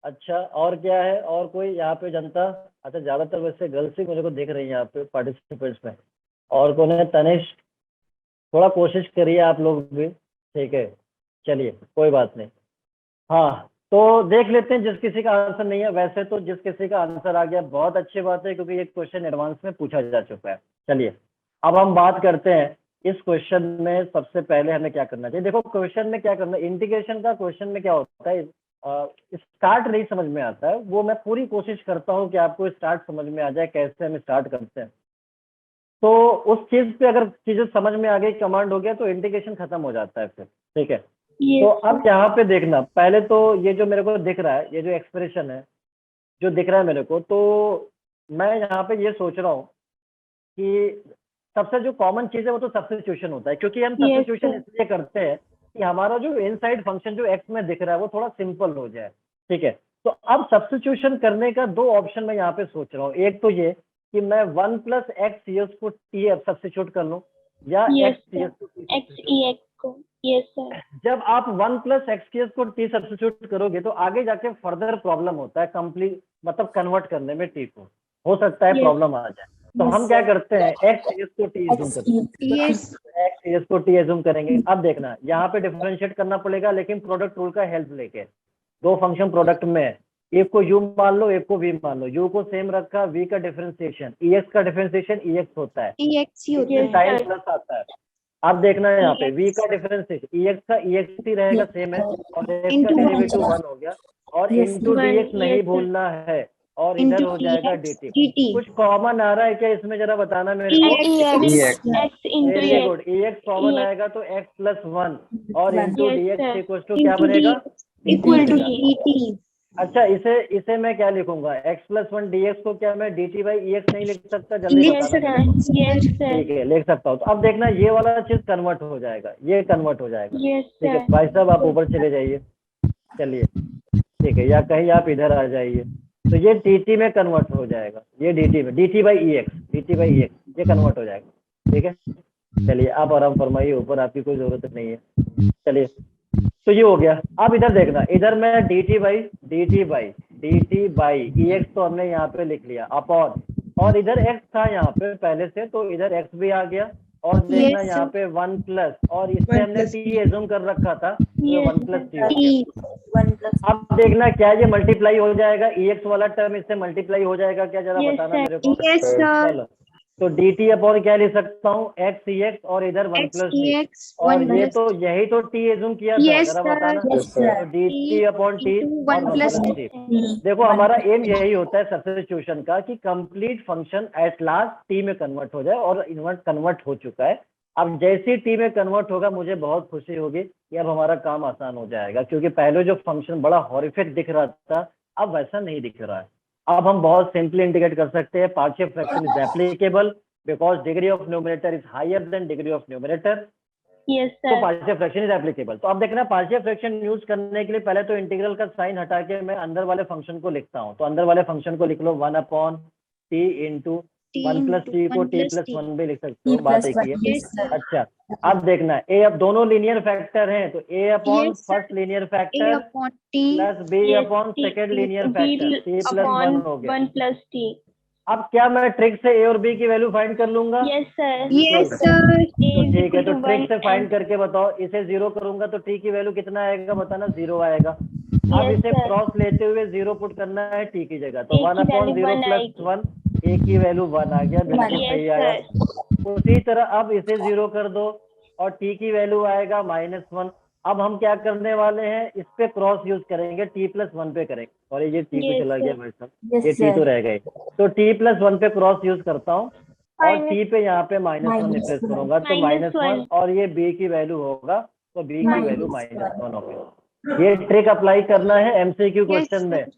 अच्छा और क्या है, और कोई यहाँ पे जनता? अच्छा ज्यादातर वैसे गर्ल्स ही मेरे को दिख रही है यहाँ पे पार्टिसिपेंट्स में। और कौन है? तनिष, थोड़ा कोशिश करिए आप लोग भी, ठीक है। चलिए कोई बात नहीं। हाँ तो देख लेते हैं जिस किसी का आंसर नहीं है। वैसे तो जिस किसी का आंसर आ गया बहुत अच्छी बात है, क्योंकि ये क्वेश्चन एडवांस में पूछा जा चुका है। चलिए अब हम बात करते हैं इस क्वेश्चन में सबसे पहले हमें क्या करना चाहिए। देखो क्वेश्चन में क्या करना, इंटीग्रेशन का क्वेश्चन में क्या होता है, स्टार्ट नहीं समझ में आता है, वो मैं पूरी कोशिश करता हूँ कि आपको स्टार्ट समझ में आ जाए, कैसे हम स्टार्ट करते हैं। तो उस चीज पे अगर चीजें समझ में आ गई, कमांड हो गया, तो इंटीग्रेशन खत्म हो जाता है फिर, ठीक है। तो Yes, अब यहाँ पे देखना, पहले तो ये जो मेरे को दिख रहा है, ये जो एक्सप्रेशन है जो दिख रहा है मेरे को, तो मैं यहाँ पे ये सोच रहा हूँ कि सबसे जो कॉमन चीज है वो तो सब्स्टिट्यूशन होता है, क्योंकि हम Yes, सब्स्टिट्यूशन sir. इसलिए करते हैं कि हमारा जो इनसाइड फंक्शन जो एक्स में दिख रहा है वो थोड़ा सिंपल हो जाए, ठीक है। तो अब सब्स्टिट्यूशन करने का दो ऑप्शन मैं यहाँ पे सोच रहा हूँ। एक तो ये कि मैं 1 प्लस एक्स सी एस को टी एफ सब्स्टिट्यूट कर लूँ, या Yes, एक्स सी एस को T X substitute. E X को. Yes, sir. जब आप 1 प्लस एक्स सी एस को टी सब्स्टिट्यूट करोगे तो आगे जाके फर्दर प्रॉब्लम होता है, कंप्लीट मतलब कन्वर्ट करने में टी को, हो सकता है Yes. प्रॉब्लम आ जाए। तो हम क्या करते हैं, एक्स सी एस को टी एज्यूम करते हैं, Yes. एक्स सी एस को टी एज्यूम करेंगे। अब देखना यहाँ पे डिफरेंशिएट करना पड़ेगा, लेकिन प्रोडक्ट रूल का हेल्प लेके। दो फंक्शन प्रोडक्ट में है, एक को u मान लो, एक को v मान लो। u को सेम रखा, v का डिफरेंशिएशन ex का डिफरेंशिएशन ex होता है, EX ही होता इसमें है। साइन प्लस आता है। अब देखना है यहाँ पे v का डिफरेंशिएशन ex का ex ही रहेगा, सेम है, और x का Into डेरिवेटिव 1 हो गया, और Yes, इंटू one, dx नहीं yes, sir. भूलना है, और इधर Into हो जाएगा dt। dt। कुछ कॉमन आ रहा है क्या इसमें, जरा बताना मेरे को। X into very X. Good, ex common EX. आएगा तो x प्लस 1, और One. Into Yes, dx sir. Equal to क्या Into बनेगा? D equal to dt. अच्छा इसे मैं क्या लिखूंगा, x प्लस 1 dx को क्या मैं dt बाई ex नहीं लिख सकता? जल्दी Yes, बताना sir. मेरे को। Yes, sir. ठीक है लिख सकता हूँ। तो अब देखना ये वाला चीज कन्वर्ट हो जाएगा, ये कन्वर्ट हो जाएगा, Yes, ठीक है। sir. भाई साहब आप ऊपर चले जाइए, चलिए ठीक है, या कहीं आप इधर आ जाइए। तो ये dt में कन्वर्ट हो जाएगा, ये dt में, dt बाई ex ये कन्वर्ट हो जाएगा, ठीक है। चलिए आप आराम फरमाइए ऊपर, आपकी कोई जरूरत नहीं है। चलिए तो ये हो गया। अब इधर देखना, इधर मैं dt बाई EX तो हमने यहाँ पे लिख लिया अपॉन, और इधर x था यहाँ पे पहले से, तो इधर x भी आ गया, और देखना Yes, यहाँ sir. पे 1 प्लस, और इससे हमने t एज्यूम कर रखा था, तो ये 1 प्लस t हो गया। T. 1 plus. अब देखना क्या ये मल्टीप्लाई हो जाएगा, EX वाला टर्म इससे मल्टीप्लाई हो जाएगा क्या, जरा Yes, बताना sir. मेरे को। Yes, sir. चलो, तो dt अपॉन क्या लिख सकता हूँ, x EX, और इधर 1 X प्लस t, EX. और 1 ये plus. तो यही तो t एज्यूम किया था, Yes, जरा sir. बताना। Yes, sir. तो dt अपॉन t Into और 1 1 plus plus Yes, t। sir. देखो 1 हमारा plus एम यही होता है सब्स्टिट्यूशन का, कि complete function at last T में कन्वर्ट हो जाए, और इन्वर्ट कन्वर्ट हो चुका है। अब जैसे ही टी में कन्वर्ट होगा मुझे बहुत खुशी होगी कि अब हमारा काम आसान हो जाएगा, क्योंकि पहले जो फंक्शन बड़ा हॉरिफिक दिख रहा था, अब वैसा नहीं दिख रहा है। अब हम बहुत सिंपली इंडिकेट कर सकते हैं, partial fraction is applicable because degree of numerator is higher than degree of numerator, Yes, तो sir. Partial fraction is applicable. तो अब देखना, पार्शियल फ्रैक्शन यूज करने के लिए पहले तो इंटीग्रल का साइन हटा के मैं अंदर वाले फंक्शन को लिखता हूँ। तो अंदर वाले फंक्शन को लिख लो 1 upon T into T 1 plus into T को 1 टी plus प्लस T. 1 भी लिख सकते हो, T बात plus एक ही 1. है। Yes, sir. अच्छा, अब देखना ए, अब दोनों लीनियर फैक्टर हैं, तो A upon Yes, sir. First linear A factor upon T. Plus B Yes, upon T, second linear B factor, T plus 1 upon हो गया। 1 plus T. अब क्या मैं ट्रिक से ए और बी की वैल्यू फाइंड कर लूंगा? Yes, sir. Yes, तो sir. A तो is ठीक है, equal तो to ट्रिक 1 से फाइंड and करके बताओ, इसे 0 करूंगा तो टी की वैल्यू कितना आएगा, बताना, 0 आएगा। अब yes, इसे sir. क्रॉस लेते हुए 0 पुट करना है टी की जगह, तो A 1 की अपॉन value 0 1 प्लस आएगी। 1, ए की वैल्यू 1 आ गया, बिल्कुल Yes, सही आया। sir. उसी तरह अब इसे 0 कर दो और टी की वैल्यू आएगा -1। अब हम क्या करने वाले हैं, इस पे क्रॉस यूज करेंगे, टी प्लस 1 पे करेंगे, और ये टी पे Yes, चला गया sir. भाई साहब, Yes, ये टी तो sir. रह गए। तो टी प्लस 1 पे क्रॉस यूज करता हूँ, और Minus- टी पे यहाँ पे -1 -1 रिप्लेस करूंगा, तो -1 -1, और ये बी की वैल्यू होगा, तो बी की Minus वैल्यू 1. -1 होगी। ये ट्रिक अप्लाई करना है एमसीक्यू Yes, क्वेश्चन में, sir.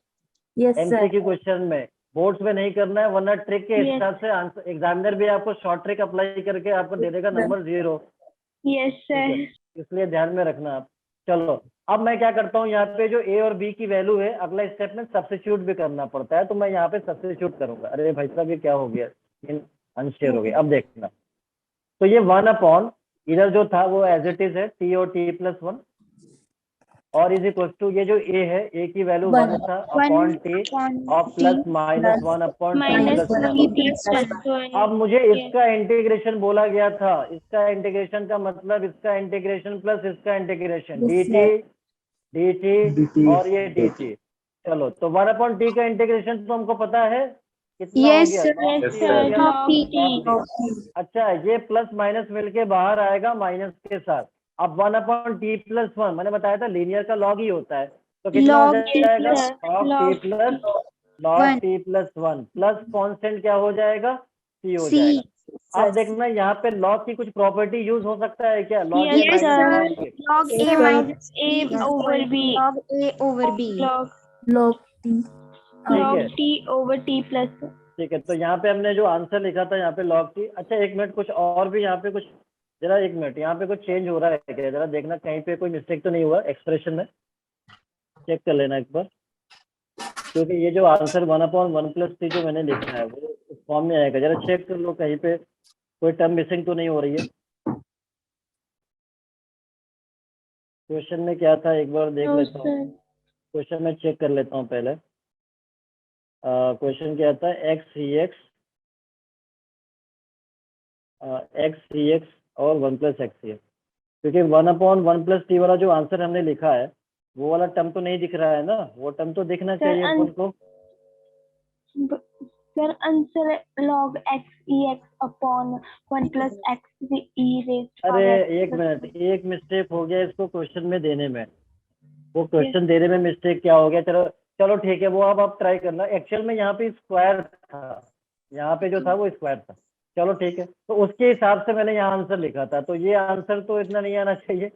Yes, sir. MCQ question में, बोर्ड्स में नहीं करना है, वरना ट्रिक के Yes. हिसाब से आंसर एग्जामिनर भी आपको शॉर्ट ट्रिक अप्लाई करके आपको दे देगा नंबर 0। Yes, sir. इसलिए ध्यान में रखना आप। चलो, अब मैं क्या करता हूँ, यहाँ पे जो ए और बी की वैल्यू है, अगला स्टेप में सब्स्टिट्यूट भी करना पड़ता है, तो मैं यहाँ पे सब्स्टिट्यूट करूंगा। अरे भाई साहब, ये क्या हो गया, अनशेयर हो गया। अब देखना, तो ये 1 अपॉन, इधर जो था वो एज इट इज है, टी और टी प्लस 1, और इज इक्वल टू, ये जो ए है, ए की वैल्यू 1 था अपॉन टी, और plus -1 upon T Minus plus 1 1 हो T गया। plus 1. अब मुझे इसका इंटीग्रेशन बोला गया था, इसका इंटीग्रेशन का मतलब इसका इंटीग्रेशन प्लस इसका इंटीग्रेशन, Yes, dt और ये dt। चलो, तो 1 अपॉन टी का इंटीग्रेशन तो हमको पता है कितना हो Yes, गया, sir. log Yes, t sir. हो गया, Log T. log t। अच्छा, ये प्लस माइनस मिलके बाहर आएगा माइनस के साथ। अब 1 अपॉन टी प्लस 1, मैंने बताया था लीनियर का लॉग ही होता है, तो कितना हो Log t जाएगा, plus log t plus log one. t plus 1 plus constant क्या हो जाएगा, c हो C. जाएगा। अब देखना, यहाँ पे log की कुछ प्रॉपर्टी यूज हो सकता है क्या, log Yes, a Yes, minus sir. log b। Log Yes, A sir. minus A Yes, over sir. B. Log A over B. Log Log T. log है। T over T plus 1. ठीक है, तो यहाँ पे हमने जो आंसर लिखा था यहाँ पे log t। अच्छा, एक मिनट, कुछ और भी यहाँ पे कुछ, जरा एक मिनट, यहाँ पे कुछ चेंज हो रहा है क्या, जरा देखना कहीं पे कोई मिस्टेक तो नहीं हुआ एक्सप्रेशन में, चेक कर लेना एक बार, क्योंकि ये जो आंसर 1 अपॉन 1 प्लस टी जो मैंने लिखा है वो उस फॉर्म में आएगा, जरा चेक कर लो कहीं पे कोई टर्म मिसिंग तो नहीं हो रही है। क्वेश्चन में क्या था, एक बार देख No, लेता हूँ, sir. क्वेश्चन में चेक कर लेता हूँ पहले। क्वेश्चन क्या था, x सी एक्स और 1 प्लस एक्स सी एक्स, क्योंकि 1 अपॉन 1 प्लस टी वाला जो आंसर हमने लिखा है वो वाला टर्म तो नहीं दिख रहा है ना, वो टर्म तो दिखना Sir, चाहिए अपन को। Sir, answer log x ex upon 1 plus x e raised to अरे power x एक plus मिनट, 1. एक मिस्टेक हो गया इसको क्वेश्चन में देने में, वो क्वेश्चन देने में मिस्टेक क्या हो गया, चलो चलो ठीक है, वो अब आप ट्राई करना। एक्चुअल में यहाँ पे स्क्वायर था, यहाँ पे जो था वो स्क्वायर था, चलो ठीक है, तो उसके हिसाब से मैंने यहाँ आंसर लिखा था, तो ये आंसर तो इतना नहीं आना चाहिए,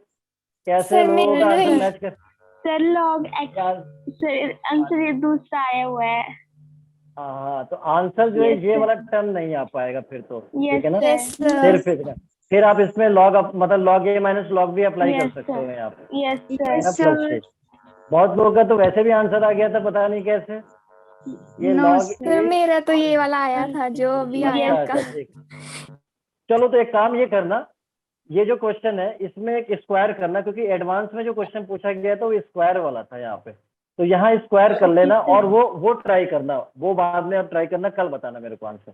कैसे Sir, लोगों का मैंने आंसर नहीं- मैच कर Sir, log x यार। sir, आंसर ये दूसरा आया हुआ है. हाँ, तो आंसर जो है Yes, ये sir. वाला टर्म नहीं आ पाएगा फिर तो, Yes, ठीक है ना। Yes, sir. sir. फिर आप इसमें लॉग मतलब log a minus log b apply कर Yes, सकते sir. हो यहाँ पे, Yes, है ना, sir. Yes, plus sir. से। बहुत लोगों का तो वैसे भी आंसर आ गया था, पता नहीं कैसे, ये No, log sir. Sir a। मेरा तो ये वाला आया था जो अभी आया अच्छा आपका। अच्छा, ठीक, चलो तो एक काम ये करना, ये जो क्वेश्चन है इसमें एक स्क्वायर करना, क्योंकि एडवांस में जो क्वेश्चन पूछा गया था वो स्क्वायर वाला था यहाँ पे, तो यहाँ स्क्वायर कर लेना और वो ट्राई करना, वो बाद में आप ट्राई करना, कल बताना मेरे को आंसर।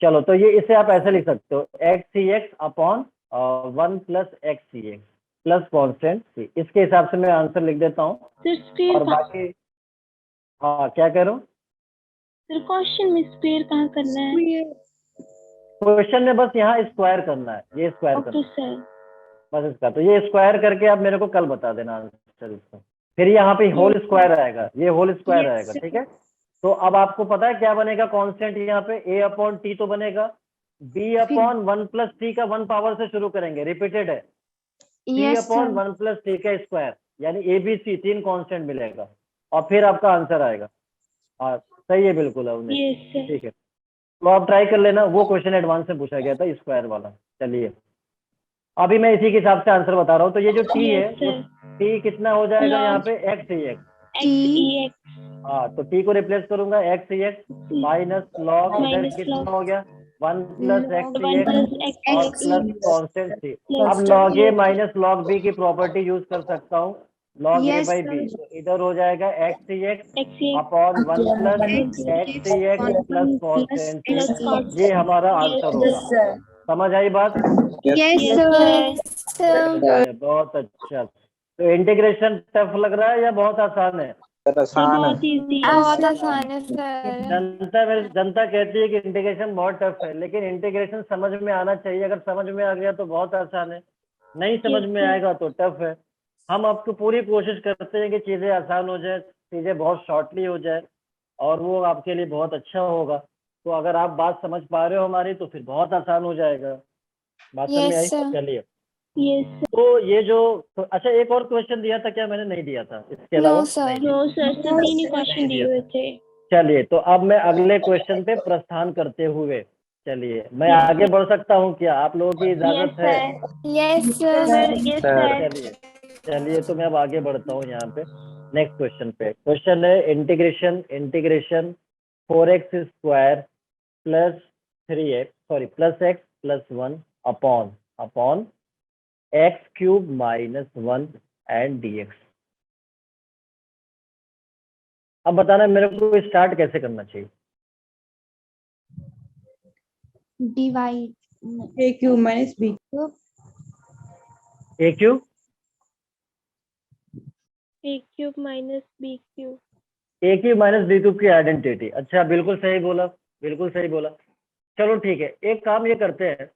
चलो तो ये इसे आप ऐसे लिख सकते हो, x c x upon 1 plus x c x plus constant सी। इसके हिसाब से मैं आंसर लिख देता हूँ। सर स्क्वायर और बाकी हाँ क्या कह रहा हूँ, सर क्वेश्चन में स्क्वायर कहाँ करना है? क्वेश्चन में बस यहाँ स्क्वायर करना है, ये स्क्वायर ओके करना सर। है बस इसका। तो ये स्क्वायर करके आप मेरे को कल बता देना आंसर इसका। फिर यहाँ पे होल स्क्वायर आएगा, ये होल स्क्वायर आएगा, ठीक है। तो अब आपको पता है क्या बनेगा कांस्टेंट यहाँ पे, a अपॉन टी तो बनेगा, b अपॉन 1 प्लस टी का 1 पावर से शुरू करेंगे, रिपीटेड है, c अपॉन 1 प्लस टी का स्क्वायर, यानी ABC 3 कांस्टेंट मिलेगा और फिर आपका आंसर आएगा। हाँ सही है बिल्कुल अवनीश, यस सर। ठीक है। तो आप ट्राई कर लेना, वो क्वेश्चन एडवांस में पूछा गया था स्क्वायर वाला। चलिए अभी मैं इसी के हिसाब से आंसर बता रहा हूँ। तो ये जो टी है वो टी कितना हो जाएगा यहाँ पे, एक्स ई एक्स, हाँ तो टी को रिप्लेस करूंगा x e x minus log, इधर कितना हो गया 1 प्लस एक्स ई एक्स और प्लस कॉन्स्टेंट सी। अब लॉग ए माइनस लॉग बी की प्रॉपर्टी यूज कर सकता हूँ, लॉग ए बाई बी, तो इधर हो जाएगा x e x upon 1 plus x e x plus constant सी। ये हमारा आंसर होगा। समझ आई बात? बहुत अच्छा। तो इंटीग्रेशन टफ लग रहा है या बहुत आसान है? बहुत इजी है। बहुत आसान है सर। जनता कहती है कि इंटीग्रेशन बहुत टफ है, लेकिन इंटीग्रेशन समझ में आना चाहिए। अगर समझ में आ गया तो बहुत आसान है, नहीं समझ में आएगा तो टफ है। हम आपको पूरी कोशिश करते हैं कि चीजें आसान हो जाए, चीजें बहुत शॉर्टली हो जाए, और वो आपके लिए बहुत अच्छा होगा। तो अगर आप बात समझ पा रहे हो हमारी तो फिर बहुत आसान हो जाएगा। बात समझ में आई? Yes sir. चलिए यस तो ये जो तो अच्छा एक और क्वेश्चन दिया था क्या, मैंने नहीं दिया था इसके अलावा? No sir. नो सर, तीन ही क्वेश्चन दिए हुए थे। चलिए तो अब मैं अगले क्वेश्चन पे प्रस्थान करते हुए, चलिए मैं आगे बढ़ सकता हूँ क्या, आप लोगों की इजाजत है? Yes sir. Yes sir. चलिए चलिए तो मैं अब आगे बढ़ता हूँ यहाँ पे नेक्स्ट क्वेश्चन पे। क्वेश्चन है integration 4x square plus 3x plus x plus 1 अपॉन x cube minus 1 and dx। अब बताना मेरे को स्टार्ट कैसे करना चाहिए। Divide a cube minus b a cube a cube minus B cube. A cube minus B cube की आइडेंटिटी। अच्छा बिल्कुल सही बोला, बिल्कुल सही बोला। चलो ठीक है, एक काम ये करते हैं,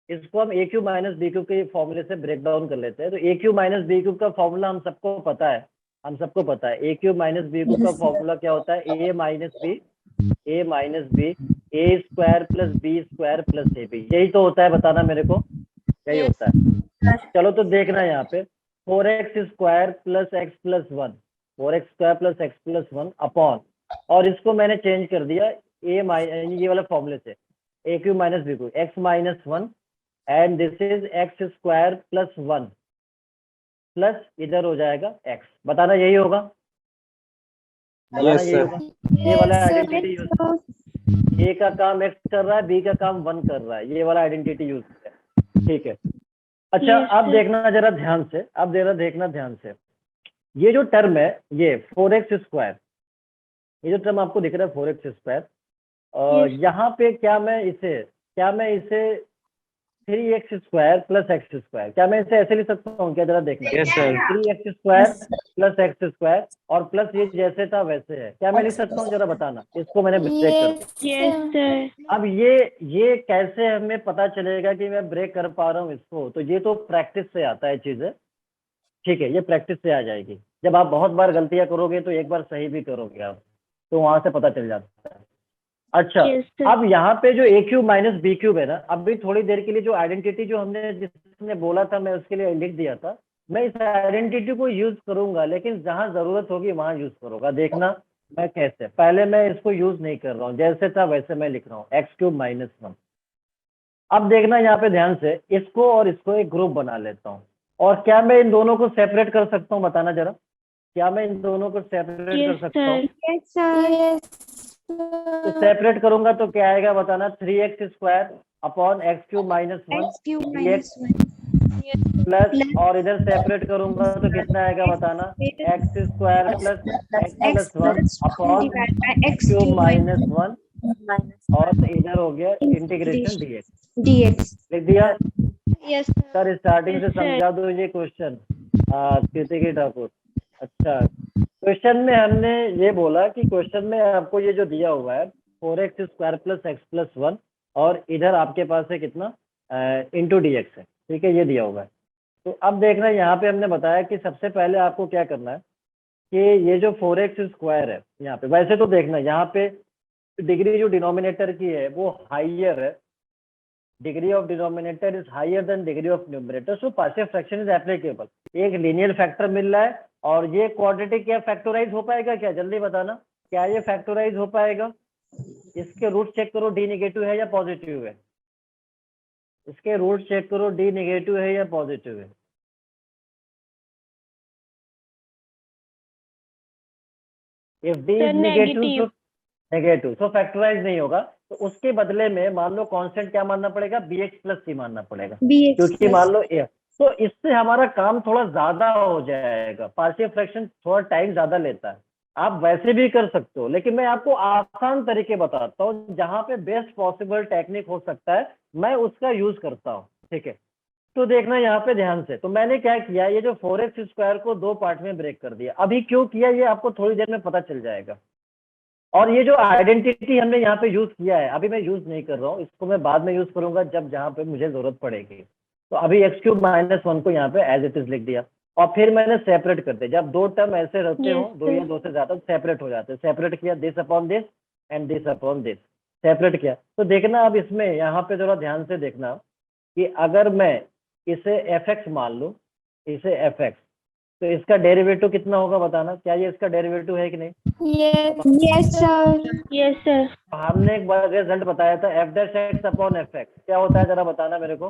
इसको हम A cube minus B cube के फॉर्मूले से ब्रेक डाउन कर लेते हैं। तो A cube minus B cube का फॉर्मूला हम सबको पता है, A cube minus B cube का फॉर्मूला क्या होता है, A minus B A square plus B square plus A B, यही तो होता है, बताना मेरे को यही होता है। चलो तो देखना यहाँ पे 4x square plus x plus 1 4x square plus x plus 1 upon, और इसको मैंने चेंज कर दिया ये वाला फॉर्मूले से, A cube minus B cube X minus 1 and this is X square plus 1 plus इधर हो जाएगा एक्स। बताना यही होगा, बताना यही होगा। ये वाला आइडेंटिटी यूज, ए का काम एक्स कर रहा है, बी का काम 1 कर रहा है, ये वाला आइडेंटिटी यूज है, ठीक है। अच्छा अब देखना जरा ध्यान से, अब देखना ध्यान से, ये जो टर्म है ये 4x स्क्वायर, ये जो टर्म आपको दिख रहा है 4x स्क्वायर, यहाँ पे क्या मैं इसे 3x square plus x square, क्या मैं इसे ऐसे लिख सकता हूँ क्या, जरा देखना। Yes sir. 3x square plus x square और प्लस ये जैसे था वैसे है, क्या मैं लिख सकता हूँ, जरा बताना। इसको मैंने ब्रेक कर दिया। Yes sir. अब ये कैसे हमें पता चलेगा कि मैं ब्रेक कर पा रहा हूँ इसको, तो ये तो प्रैक्टिस से आता है चीजें, ठीक है, ये प्रैक्टिस से आ जाएगी। जब आप बहुत बार गलतियां करोगे तो एक बार सही भी करोगे आप, तो वहां से पता चल जाता है। अच्छा अब यहाँ पे जो ए क्यूब माइनस बी क्यूब है ना, अभी थोड़ी देर के लिए जो आइडेंटिटी जो हमने जिसने बोला था मैं उसके लिए लिख दिया था, मैं इस आइडेंटिटी को यूज करूंगा, लेकिन जहां जरूरत होगी वहां यूज करूंगा। देखना मैं कैसे, पहले मैं इसको यूज नहीं कर रहा हूँ, जैसे था वैसे मैं लिख रहा हूँ एक्स क्यूब माइनस 1। अब देखना यहाँ पे ध्यान से, इसको और इसको एक ग्रुप बना लेता हूँ, और क्या मैं इन दोनों को सेपरेट कर सकता हूँ, बताना जरा, क्या मैं इन दोनों को सेपरेट कर सकता हूँ? Yes sir. तो सेपरेट करूंगा तो क्या आएगा बताना, 3x square upon x cube minus one x cube dx minus 1 plus और इधर सेपरेट करूंगा तो कितना आएगा बताना, x square plus x x plus one plus 1 upon divided by x x cube cube minus one minus और इधर हो गया इंटीग्रेशन डीएक्स। dx. लिख दिया Yes, sir. सर, स्टार्टिंग से Yes, sir. समझा दो ये क्वेश्चन। कृतिकी ठाकुर, अच्छा क्वेश्चन में हमने ये बोला कि क्वेश्चन में आपको ये जो दिया हुआ है 4x square plus x plus one और इधर आपके पास है कितना इंटू डी एक्स है, ठीक है, ये दिया हुआ है। तो अब देखना यहाँ पे हमने बताया कि सबसे पहले आपको क्या करना है कि ये जो 4x स्क्वायर है यहाँ पे, वैसे तो देखना यहाँ पे डिग्री जो डिनोमिनेटर की है वो हाइयर है, degree of denominator is higher than degree of numerator, so partial fraction is applicable. एक लीनियर फैक्टर मिल रहा है और ये क्वाड्रेटिक क्या फैक्टराइज हो पाएगा क्या, जल्दी बताना, क्या ये फैक्टराइज हो पाएगा? इसके रूट चेक करो, डी नेगेटिव है या पॉजिटिव है, इसके रूट चेक करो, डी नेगेटिव है या पॉजिटिव है। If D is negative negative तो फैक्टराइज नहीं होगा, तो उसके बदले में मान लो कांस्टेंट क्या मानना पड़ेगा, बी एक्स प्लस सी मानना पड़ेगा, bx क्योंकि plus मान लो ए, तो इससे हमारा काम थोड़ा ज्यादा हो जाएगा, पार्शियल फ्रैक्शन थोड़ा टाइम ज्यादा लेता है। आप वैसे भी कर सकते हो, लेकिन मैं आपको आसान तरीके बताता हूँ, जहाँ पे बेस्ट पॉसिबल टेक्निक हो सकता है मैं उसका यूज करता हूँ, ठीक है। तो देखना यहाँ पे ध्यान से, तो मैंने क्या किया, ये जो 4x स्क्वायर को दो पार्ट में ब्रेक कर दिया। अभी क्यों किया ये आपको थोड़ी देर में पता चल जाएगा। और ये जो आइडेंटिटी हमने यहाँ पे यूज किया है, अभी मैं यूज नहीं कर रहा हूँ, इसको मैं बाद में यूज करूंगा जब जहाँ पे मुझे जरूरत पड़ेगी। तो अभी एक्स क्यूब माइनस वन को यहाँ पे एज इट इज लिख दिया और फिर मैंने सेपरेट कर दिया। जब दो टर्म ऐसे रहते Yes, हो, दो या sir. दो से ज्यादा, सेपरेट हो जाते हैं। सेपरेट किया, this upon this and this upon this, separate किया। तो देखना अब इसमें यहाँ पे थोड़ा ध्यान से देखना कि अगर मैं इसे एफ एक्स मान लूँ, इसे एफ एक्स, तो इसका डेरिवेटिव कितना होगा बताना, क्या ये इसका डेरिवेटिव है कि नहीं? Yes, yes, sir. Yes, sir. हमने एक बार रिजल्ट बताया था, F dash x upon F x, क्या होता है जरा बताना मेरे को,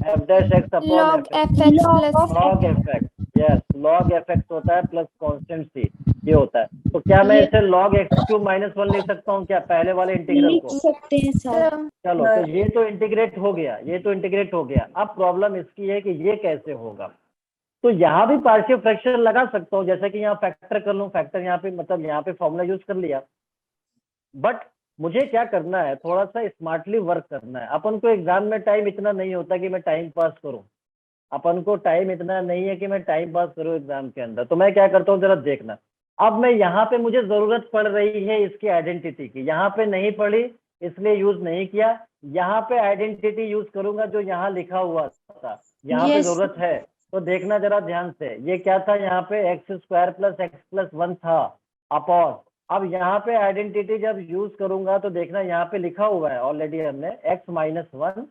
F dash x upon Log F x, fx plus log F x, yes log F x होता है प्लस कांस्टेंट सी, ये होता है। तो क्या मैं इसे log x cube minus one लिख सकता हूँ क्या, पहले वाले इंटीग्रल लिख को? सकते हैं सर। sir. चलो, तो ये तो इंटीग्रेट हो गया, ये तो इंटीग्रेट हो गया। अब प्रॉब्लम इसकी है कि ये कैसे होगा। तो यहाँ भी पार्शियल फ्रैक्शन लगा सकता हूँ, जैसे कि यहाँ फैक्टर कर लूँ, फैक्टर यहाँ पे मतलब यहाँ पे फॉर्मूला यूज कर लिया। बट मुझे क्या करना है, थोड़ा सा स्मार्टली वर्क करना है। अपन को एग्जाम में टाइम इतना नहीं होता कि मैं टाइम पास करूँ, अपन को टाइम इतना नहीं है कि मैं टाइम पास करूँ एग्जाम के अंदर। तो मैं क्या करता हूँ जरा देखना, अब मैं यहाँ पे मुझे जरूरत पड़ रही है इसकी आइडेंटिटी की, यहाँ पे नहीं पड़ी इसलिए यूज नहीं किया, यहाँ पे आइडेंटिटी यूज करूंगा जो यहाँ लिखा हुआ था, यहाँ पे Yes. जरूरत है। तो देखना जरा ध्यान से, ये क्या था, यहाँ पे x square plus x plus one था अपॉन, अब यहाँ पे आइडेंटिटी जब यूज करूंगा तो देखना यहाँ पे लिखा हुआ है ऑलरेडी हमने एक्स माइनस वन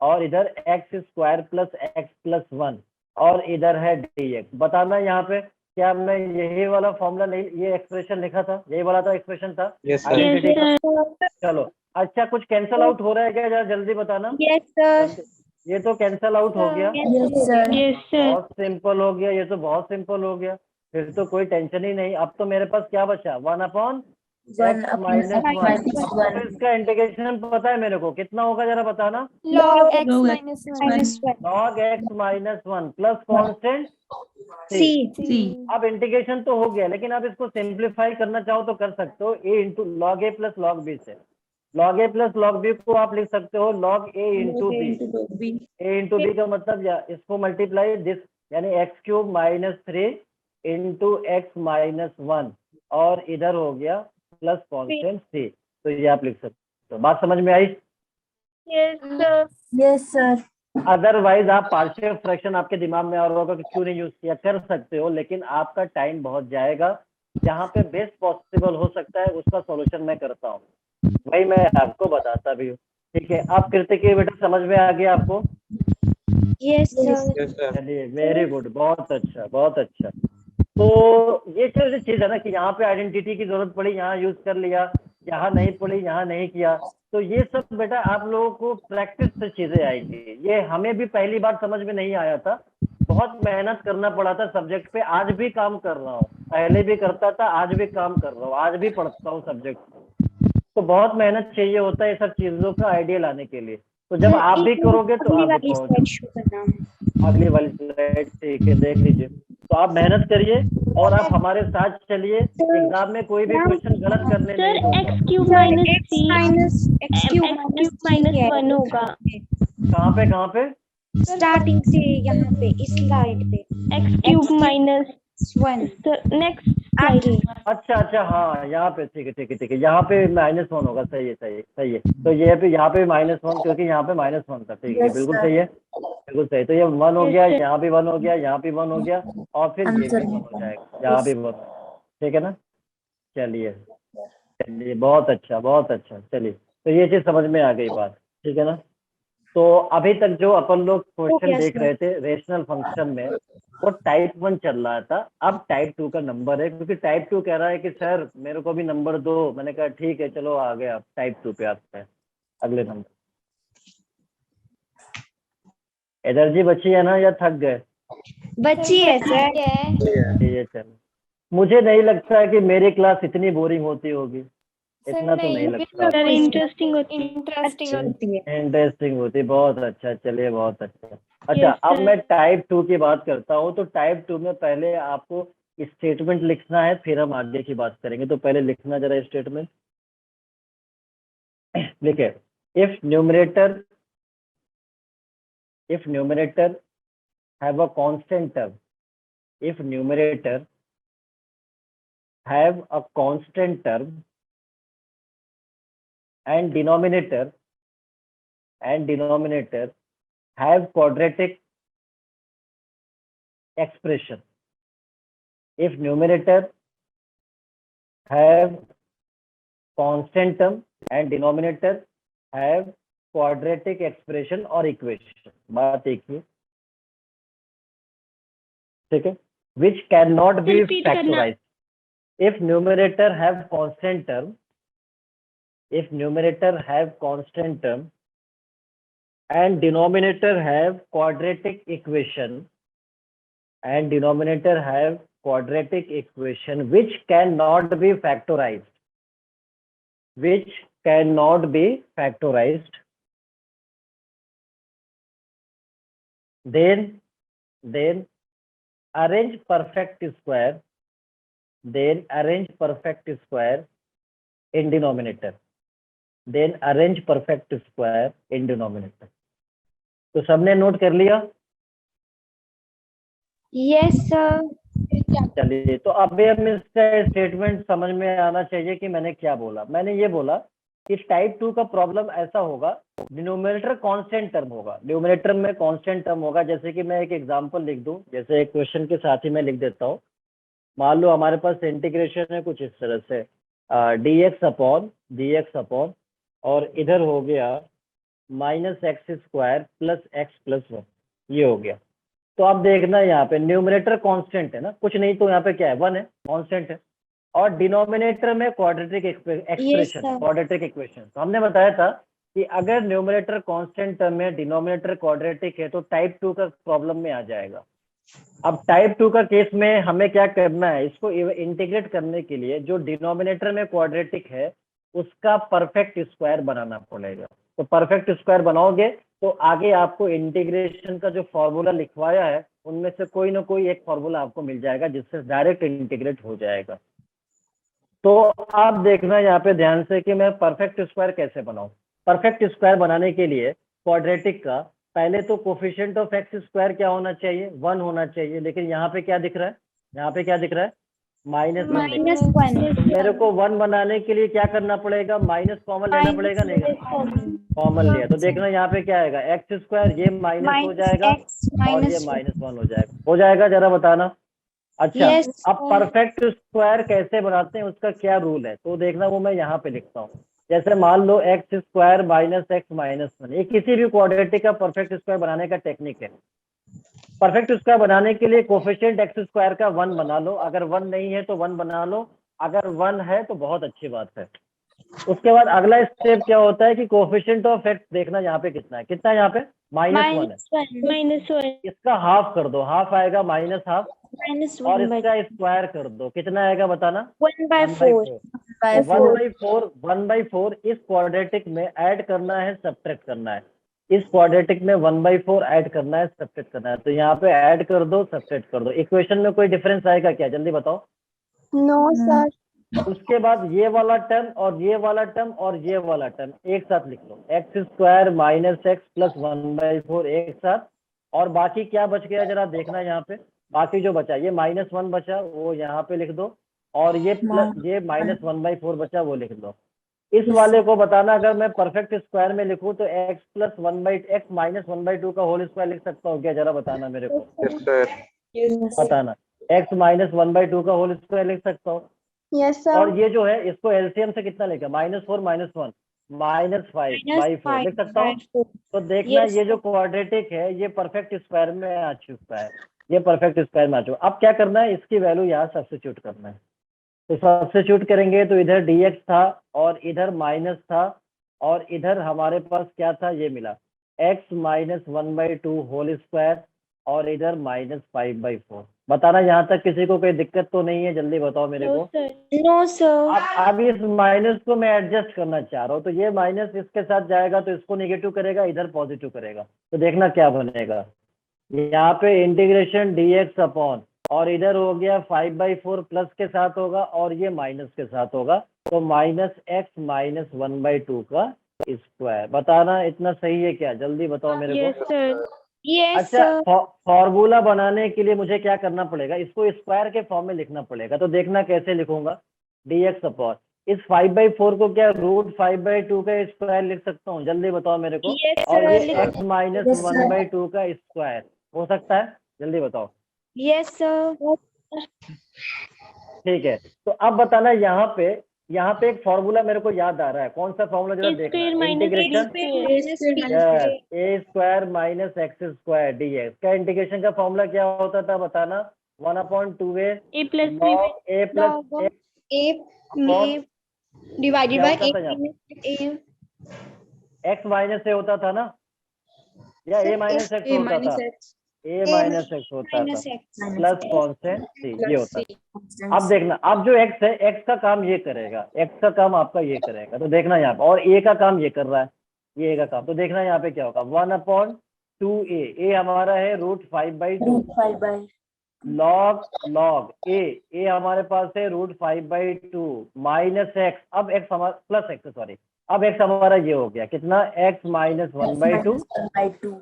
और इधर x square plus x plus one और इधर है डी एक्स। बताना यहाँ पे क्या मैं यही वाला फॉर्मूला नहीं, ये एक्सप्रेशन लिखा था, यही वाला तो एक्सप्रेशन था आइडेंटिटी का। चलो अच्छा, कुछ कैंसल आउट हो रहा है क्या, जरा जल्दी बताना। Yes sir. ये तो कैंसल आउट हो गया, Yes sir. Yes, sir. बहुत सिंपल हो गया, ये तो बहुत सिंपल हो गया, फिर तो कोई टेंशन ही नहीं। अब तो मेरे पास क्या बचा, one upon One x upon minus x one. minus तो 1. इसका इंटीग्रेशन पता है मेरे को कितना होगा, जरा बताना। log x minus 1. Minus 1. Log x minus one plus constant C. C. अब इंटीग्रेशन तो हो गया, लेकिन अब इसको सिंप्लीफाई करना चाहो तो कर सकते हो, ए इंटू लॉग ए प्लस लॉग बी से। लॉग ए प्लस लॉग बी को आप लिख सकते हो लॉग ए इंटू बी। ए इंटू बी का मतलब या इसको मल्टीप्लाई दिस, यानी x cube minus three into x minus one और इधर हो गया प्लस कॉन्स्टेंट सी। तो ये आप लिख सकते हो। बात समझ में आई? Yes, sir. Yes sir. Otherwise आप पार्शियल फ्रैक्शन आपके दिमाग में आ रहा होगा कि क्यों नहीं यूज किया, कर सकते हो, लेकिन आपका टाइम बहुत जाएगा। जहाँ पे बेस्ट पॉसिबल हो सकता है उसका सॉल्यूशन मैं करता हूँ, वही मैं आपको बताता भी हूँ। ठीक है, आप कृतिकी बेटा समझ में आ गया आपको? Yes sir. चलिए वेरी गुड, बहुत अच्छा बहुत अच्छा। तो ये चीज है ना कि यहाँ पे आइडेंटिटी की जरूरत पड़ी, यहाँ यूज कर लिया, यहाँ नहीं पड़ी, यहाँ नहीं किया। तो ये सब बेटा आप लोगों को प्रैक्टिस से चीजें आएगी, ये हमें भी पहली बार समझ में नहीं आया था, बहुत मेहनत करना पड़ा था सब्जेक्ट पे। आज भी काम कर रहा हूँ, पहले भी करता था, आज भी काम कर रहा हूँ, आज भी पढ़ता हूँ सब्जेक्ट। तो बहुत मेहनत चाहिए होता है ये सब चीजों का आइडिया लाने के लिए। तो जब आप भी करोगे तो अगली आप वाली भी स्लाइड करोगे। शो करना। अगली वाली स्लाइड ठीक है, देख लीजिए। तो आप मेहनत करिए और आप हमारे साथ चलिए। एग्जाम में कोई भी क्वेश्चन गलत करने सर नहीं दूंगा। X cube sir minus x C minus x cube X cube minus one होगा। कहाँ पे कहाँ पे? स्टार्टिंग से यहाँ पे इस स्लाइड पे एक्स क्यूब माइनस 1 नेक्स्ट आगे। अच्छा अच्छा, हाँ यहाँ पे ठीक है ठीक है ठीक है, यहाँ पे -1 होगा। सही है सही है सही है। तो ये पे यहाँ पे -1, क्योंकि यहाँ पे -1 था। ठीक है, Yes, बिल्कुल sir. सही है, बिल्कुल सही। तो ये 1 हो Yes, गया, sir. यहाँ भी 1 हो गया, यहाँ भी 1 हो गया, और फिर ये Answer भी 1 है। हो जाएगा, यहाँ भी Yes. 1। ठीक है ना? चलिए चलिए, बहुत अच्छा बहुत अच्छा। चलिए, तो ये चीज समझ में आ गई बात। ठीक है ना? तो अभी तक जो अपन लोग क्वेश्चन Yes, देख sir. रहे थे रेशनल फंक्शन में, वो टाइप 1 चल रहा था। अब टाइप 2 का नंबर है, क्योंकि टाइप 2 कह रहा है कि सर मेरे को भी नंबर दो। मैंने कहा ठीक है, चलो आ गए, आप टाइप 2 पे आते हैं। अगले नंबर। एनर्जी बची है ना, या थक गए? बच्ची है सर। ये चलो, मुझे नहीं लगता है कि मेरी क्लास इतनी बोरिंग होती होगी। इतना तो नहीं लगता। सर इंटरेस्टिंग होती है। इंटरेस्टिंग होती है। इंटरेस्टिंग होती, बहुत अच्छा। चलिए बहुत अच्छा। अच्छा, Yes, अब sir. मैं टाइप 2 की बात करता हूँ। तो टाइप 2 में पहले आपको स्टेटमेंट लिखना है, फिर हम आगे की बात करेंगे। तो पहले लिखना जरा स्टेटमेंट। लिखे, if numerator have a constant term, if numerator have a constant term and denominator have quadratic expression. If numerator have constant term and denominator have quadratic expression or equation, बात एक ही, ठीक है, which cannot be Repeat करना। factorized. If numerator have constant term and denominator have quadratic equation which cannot be factorized, then arrange perfect square in denominator. तो सबने नोट कर लिया? Yes, sir. चलिए, तो अब हमें इसका स्टेटमेंट समझ में आना चाहिए कि मैंने क्या बोला। मैंने ये बोला कि टाइप 2 का प्रॉब्लम ऐसा होगा, डिनोमिनेटर कांस्टेंट टर्म होगा। न्यूमरेटर में कांस्टेंट टर्म होगा। जैसे कि मैं एक एग्जांपल लिख दूं, जैसे एक क्वेश्चन के साथ ही मैं लिख देता हूँ। मान लो हमारे पास इंटीग्रेशन है कुछ इस तरह से, dx अपॉन और इधर हो गया -x² प्लस x+1, ये हो गया। तो आप देखना यहाँ पे न्यूमरेटर कांस्टेंट है ना, कुछ नहीं तो यहाँ पे क्या है, 1 है, कांस्टेंट है। और डिनोमिनेटर में क्वाड्रेटिक इक्वेशन। तो हमने बताया था कि अगर न्यूमरेटर कांस्टेंट टर्म में, डिनोमिनेटर क्वाड्रेटिक है, तो टाइप 2 का प्रॉब्लम में आ जाएगा। अब टाइप 2 का केस में हमें क्या करना है, इसको इंटीग्रेट करने के लिए जो डिनोमिनेटर में क्वाड्रेटिक है उसका परफेक्ट स्क्वायर बनाना पड़ेगा। तो परफेक्ट स्क्वायर बनाओगे तो आगे आपको इंटीग्रेशन का जो फॉर्मूला लिखवाया है उनमें से कोई ना कोई एक फॉर्मूला आपको मिल जाएगा जिससे डायरेक्ट इंटीग्रेट हो जाएगा। तो आप देखना यहाँ पे ध्यान से कि मैं परफेक्ट स्क्वायर कैसे बनाऊं। परफेक्ट स्क्वायर बनाने के लिए क्वाड्रेटिक का पहले तो कोफिशिएंट ऑफ एक्स स्क्वायर क्या होना चाहिए, 1 होना चाहिए। लेकिन यहाँ पे क्या दिख रहा है, -1। तो मेरे को 1 बनाने के लिए क्या करना पड़ेगा, माइनस कॉमन लेना पड़ेगा, नहीं कॉमन लिया। तो देखना यहाँ पे क्या आएगा, x², ये माइनस हो जाएगा और ये -1 हो जाएगा। जरा बताना। अच्छा, अब परफेक्ट स्क्वायर कैसे बनाते हैं, उसका क्या रूल है, तो देखना वो मैं यहाँ पे लिखता हूँ। जैसे मान लो x² - x - 1, ये किसी भी क्वाड्रेटिक का परफेक्ट स्क्वायर बनाने का टेक्निक है। परफेक्ट स्क्वायर बनाने के लिए कोफिशिएंट x² का 1 बना लो, अगर 1 नहीं है तो 1 बना लो, अगर 1 है तो बहुत अच्छी बात है। उसके बाद अगला स्टेप क्या होता है कि कोफिशिएंट ऑफ एक्स देखना यहाँ पे कितना है, यहाँ पे -1 है। -1 इसका हाफ कर दो, हाफ आएगा -हाफ, और इसका स्क्वायर कर दो, कितना आएगा बताना, 1/4 1/4 इस क्वाड्रेटिक में ऐड करना है, सब्ट्रैक्ट करना है। इस क्वाड्रेटिक में 1/4 ऐड करना है, सब्ट्रैक्ट करना है, तो यहाँ पे ऐड कर दो, सब्ट्रैक्ट कर दो। इक्वेशन में कोई डिफरेंस आएगा क्या, जल्दी बताओ। No, sir. उसके बाद ये वाला टर्म और ये वाला टर्म और ये वाला टर्म एक साथ लिख लो, x² माइनस एक्स प्लस 1/4 एक साथ। और बाकी क्या बच गया जरा देखना यहाँ पे, बाकी जो बचा ये -1 बचा वो यहाँ पे लिख दो, और ये प्लस ये -1/4 बचा वो लिख दो। इस वाले को बताना, अगर मैं परफेक्ट स्क्वायर में लिखूं तो x प्लस 1/x माइनस 1/2 का होल स्क्वायर लिख सकता हूँ क्या, जरा बताना मेरे को, बताना। x माइनस 1/2 का होल स्क्वायर लिख सकता हूँ। Yes, sir. और ये जो है इसको एलसीएम से कितना लेगा, -4 -1 -5/4 लिख सकता हूँ। तो देखना ये जो क्वाड्रेटिक है ये परफेक्ट स्क्वायर में आ चुका है, ये परफेक्ट स्क्वायर में आ चुका। अब क्या करना है, इसकी वैल्यू यहाँ सब्स्टिट्यूट करना है। तो सब्स्टिट्यूट करेंगे तो इधर dx था और इधर माइनस था और इधर हमारे पास क्या था, ये मिला x माइनस 1/2 होल स्क्वायर और इधर -5/4। बताना यहाँ तक किसी को कोई दिक्कत तो नहीं है, जल्दी बताओ मेरे को। No, sir. अब इस माइनस को मैं एडजस्ट करना चाह रहा हूँ, तो ये माइनस इसके साथ जाएगा तो इसको नेगेटिव करेगा, इधर पॉजिटिव करेगा, तो देखना क्या बनेगा। यहाँ पे इंटीग्रेशन dx अपॉन और इधर हो गया 5/4 प्लस के साथ होगा और ये माइनस के साथ होगा, तो -x माइनस 1/2 का स्क्वायर। बताना इतना सही है क्या, जल्दी बताओ मेरे को। Yes, sir. Yes, अच्छा, sir. फॉर्मूला बनाने के लिए मुझे क्या करना पड़ेगा, इसको स्क्वायर के फॉर्म में लिखना पड़ेगा। तो देखना कैसे लिखूंगा, dx अपॉन इस 5/4 को क्या √5/2 का स्क्वायर लिख सकता हूँ, जल्दी बताओ मेरे को। Yes, और sir. ये x माइनस 1/2 का स्क्वायर हो सकता है, जल्दी बताओ। Yes, sir. ठीक है, तो अब बताना यहाँ पे एक फॉर्मूला मेरे को याद आ रहा है, कौन सा फॉर्मूला जरा देखना, integration a² minus x² dx का इंटीग्रेशन का फॉर्मूला क्या होता था, बताना। 1/2a A plus b log a plus A divided by क्या होता था A minus A. x minus a होता था ना, या a माइनस x होता था, a माइनस x होता था प्लस कॉन्स्टेंट c, ये होता था। अब देखना, अब जो x है, x का काम ये करेगा, x का काम आपका ये करेगा, तो देखना यहाँ पे, और a का काम ये कर रहा है, ये a का काम, तो देखना यहाँ पे क्या होगा, 1/2a, a हमारा है √5/2 log a हमारे पास है √5/2 माइनस x, अब x हमारा प्लस x, सॉरी, अब x हमारा ये हो गया कितना, x minus 1/2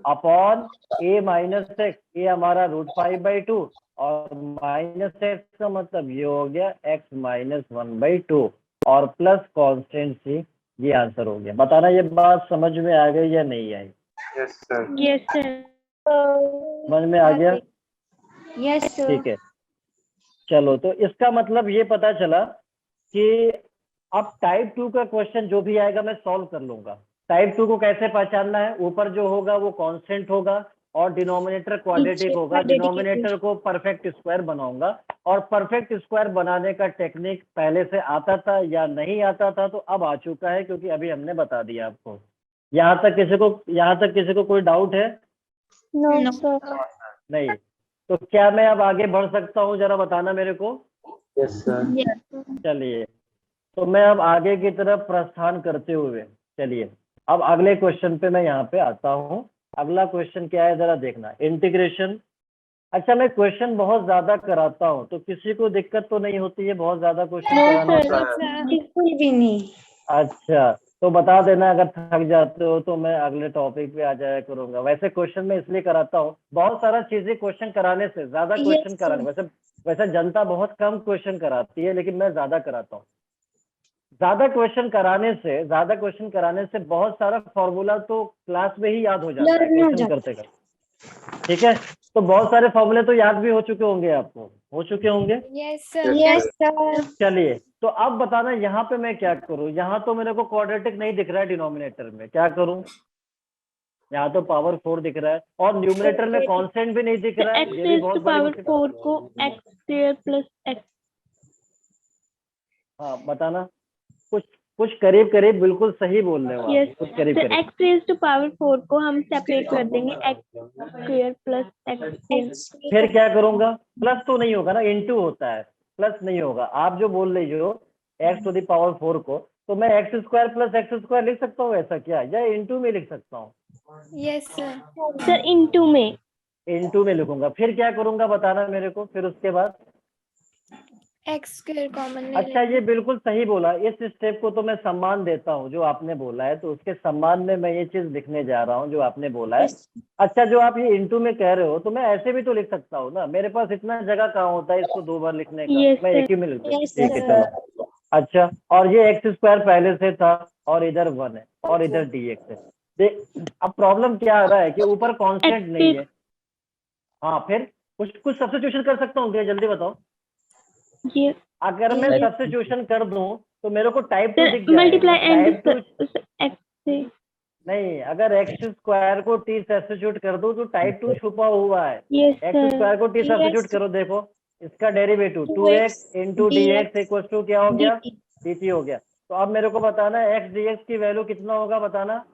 upon a minus x, a हमारा √5/2 और माइनस x का मतलब ये हो गया x माइनस 1/2 और प्लस कांस्टेंट c, ये आंसर हो गया। बताना ये बात समझ में आ गई या नहीं आई। Yes, sir. समझ में आ गया, Yes, sir. ठीक है। चलो, तो इसका मतलब ये पता चला कि अब टाइप 2 का क्वेश्चन जो भी आएगा मैं सॉल्व कर लूंगा। टाइप 2 को कैसे पहचानना है, ऊपर जो होगा वो कांस्टेंट होगा और डिनोमिनेटर क्वाड्रेटिक होगा, डिनोमिनेटर को परफेक्ट स्क्वायर बनाऊंगा। और परफेक्ट स्क्वायर बनाने का टेक्निक पहले से आता था या नहीं आता था, तो अब आ चुका है क्योंकि अभी हमने बता दिया आपको। यहाँ तक किसी को कोई डाउट है? No, sir. नहीं, तो क्या मैं अब आगे बढ़ सकता हूँ, जरा बताना मेरे को। Yes, sir. चलिए, तो मैं अब आगे की तरफ प्रस्थान करते हुए, चलिए अब अगले क्वेश्चन पे मैं यहाँ पे आता हूँ। अगला क्वेश्चन क्या है, जरा देखना, इंटीग्रेशन। अच्छा, मैं क्वेश्चन बहुत ज्यादा कराता हूँ, तो किसी को दिक्कत तो नहीं होती है बहुत ज्यादा क्वेश्चन कराने में? बिल्कुल भी नहीं। अच्छा, तो बता देना अगर थक जाते हो तो मैं अगले टॉपिक पे आ जाया करूंगा। वैसे क्वेश्चन में इसलिए कराता हूँ, बहुत सारा चीजें क्वेश्चन कराने से ज्यादा क्वेश्चन Yes, कराने, वैसे जनता बहुत कम क्वेश्चन कराती है, लेकिन मैं ज्यादा कराता हूँ। ज्यादा क्वेश्चन कराने से बहुत सारा फॉर्मूला तो क्लास में ही याद हो जाता है Learn हो क्वेश्चन जाता करते करते, ठीक है। तो बहुत सारे फॉर्मूले तो याद भी हो चुके होंगे, आपको हो चुके होंगे। Yes, sir. Yes, sir. चलिए, तो अब बताना यहाँ पे मैं क्या करूँ। यहाँ तो मेरे को क्वाड्रेटिक नहीं दिख रहा है डिनोमिनेटर में, क्या करूँ? यहाँ तो पावर 4 दिख रहा है और न्यूमिनेटर में कांस्टेंट भी नहीं दिख रहा है, X ये भी raised बहुत to बड़ी power मुश्किल। 4 को x square plus x. हाँ, बताना, कुछ करीब करीब बिल्कुल सही बोल रहे हो Yes. आप, कुछ करीब तो करीब। x raised to power 4 को हम सेपरेट कर देंगे x square plus x square. फिर क्या करूंगा? प्लस तो नहीं होगा ना, इनटू होता है, प्लस नहीं होगा। आप जो बोल रही हो x⁴ को, तो मैं x² + x² लिख सकता हूँ ऐसा क्या, या इनटू में लिख सकता हूँ? Yes, sir. सर इनटू में इनटू में लिखूंगा, फिर क्या करूंगा बताना मेरे को, फिर उसके बाद। X square common ले अच्छा, ये बिल्कुल सही बोला, इस स्टेप को तो मैं सम्मान देता हूँ जो आपने बोला है, तो उसके सम्मान में मैं ये चीज लिखने जा रहा हूँ जो आपने बोला है। अच्छा, जो आप ये इनटू में कह रहे हो तो मैं ऐसे भी तो लिख सकता हूँ ना, मेरे पास इतना जगह कहाँ होता है इसको 2 बार लिखने का, Yes, मैं sir. एक ही में लिख दूँ। Yes, ठीक है, sir. चलो। अच्छा, और ये एक्स स्क्वायर पहले से था और इधर 1 है और इधर dx है। देख अब प्रॉब्लम क्या आ रहा है कि ऊपर कांस्टेंट नहीं है। हाँ, फिर कुछ कुछ सब्स्टिट्यूशन कर सकता हूँ क्या, जल्दी बताओ। ये अगर मैं Yes. सब्स्टिट्यूशन कर दूं तो मेरे को टाइप 2 दिख मल्टीप्लाई जाएगा। टाइप 2 एक्स से नहीं, अगर एक्स स्क्वायर को टी सब्स्टिट्यूट कर दूं तो टाइप 2 छुपा हुआ है। यस एक्स सर स्क्वायर को टी Yes. सब्स्टिट्यूट करो, देखो इसका derivative 2x 2x into d x dx equal to क्या हो गया, dt. dt हो गया। तो अब मेरे को बताना है एक्स डी एक्स की वैल्यू कितना होगा, बताना।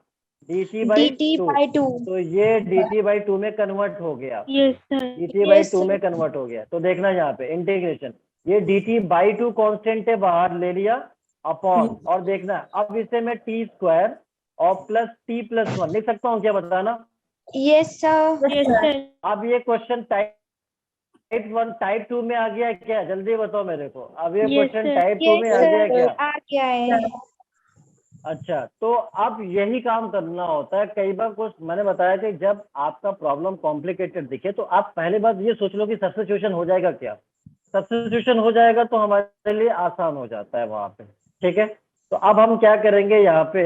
dt by dt 2, by 2. तो ये dt बाई 2 में कन्वर्ट हो गया, yes sir dt by Yes, 2 sir. में कन्वर्ट हो गया। तो देखना यहाँ पे इंटीग्रेशन, ये dt बाई 2 कॉन्स्टेंट है, बाहर ले लिया अपॉन, और देखना अब इसे मैं टी स्क्वायर और प्लस टी प्लस 1 लिख सकता हूँ क्या, बताना। Yes, sir. यस सर अब ये क्वेश्चन टाइप 1 टाइप 2 में आ गया क्या, जल्दी बताओ मेरे को। अब ये Yes, question sir. Type 2 Yes, में आ गया sir. क्या। आ गया है. अच्छा, तो अब यही काम करना होता है। कई बार कुछ मैंने बताया कि जब आपका प्रॉब्लम कॉम्प्लिकेटेड दिखे तो आप पहले बात ये सोच लो कि सब्स्टिट्यूशन हो जाएगा क्या। सब्स्टिट्यूशन हो जाएगा तो हमारे लिए आसान हो जाता है वहां पे। ठीक है, तो अब हम क्या करेंगे यहाँ पे,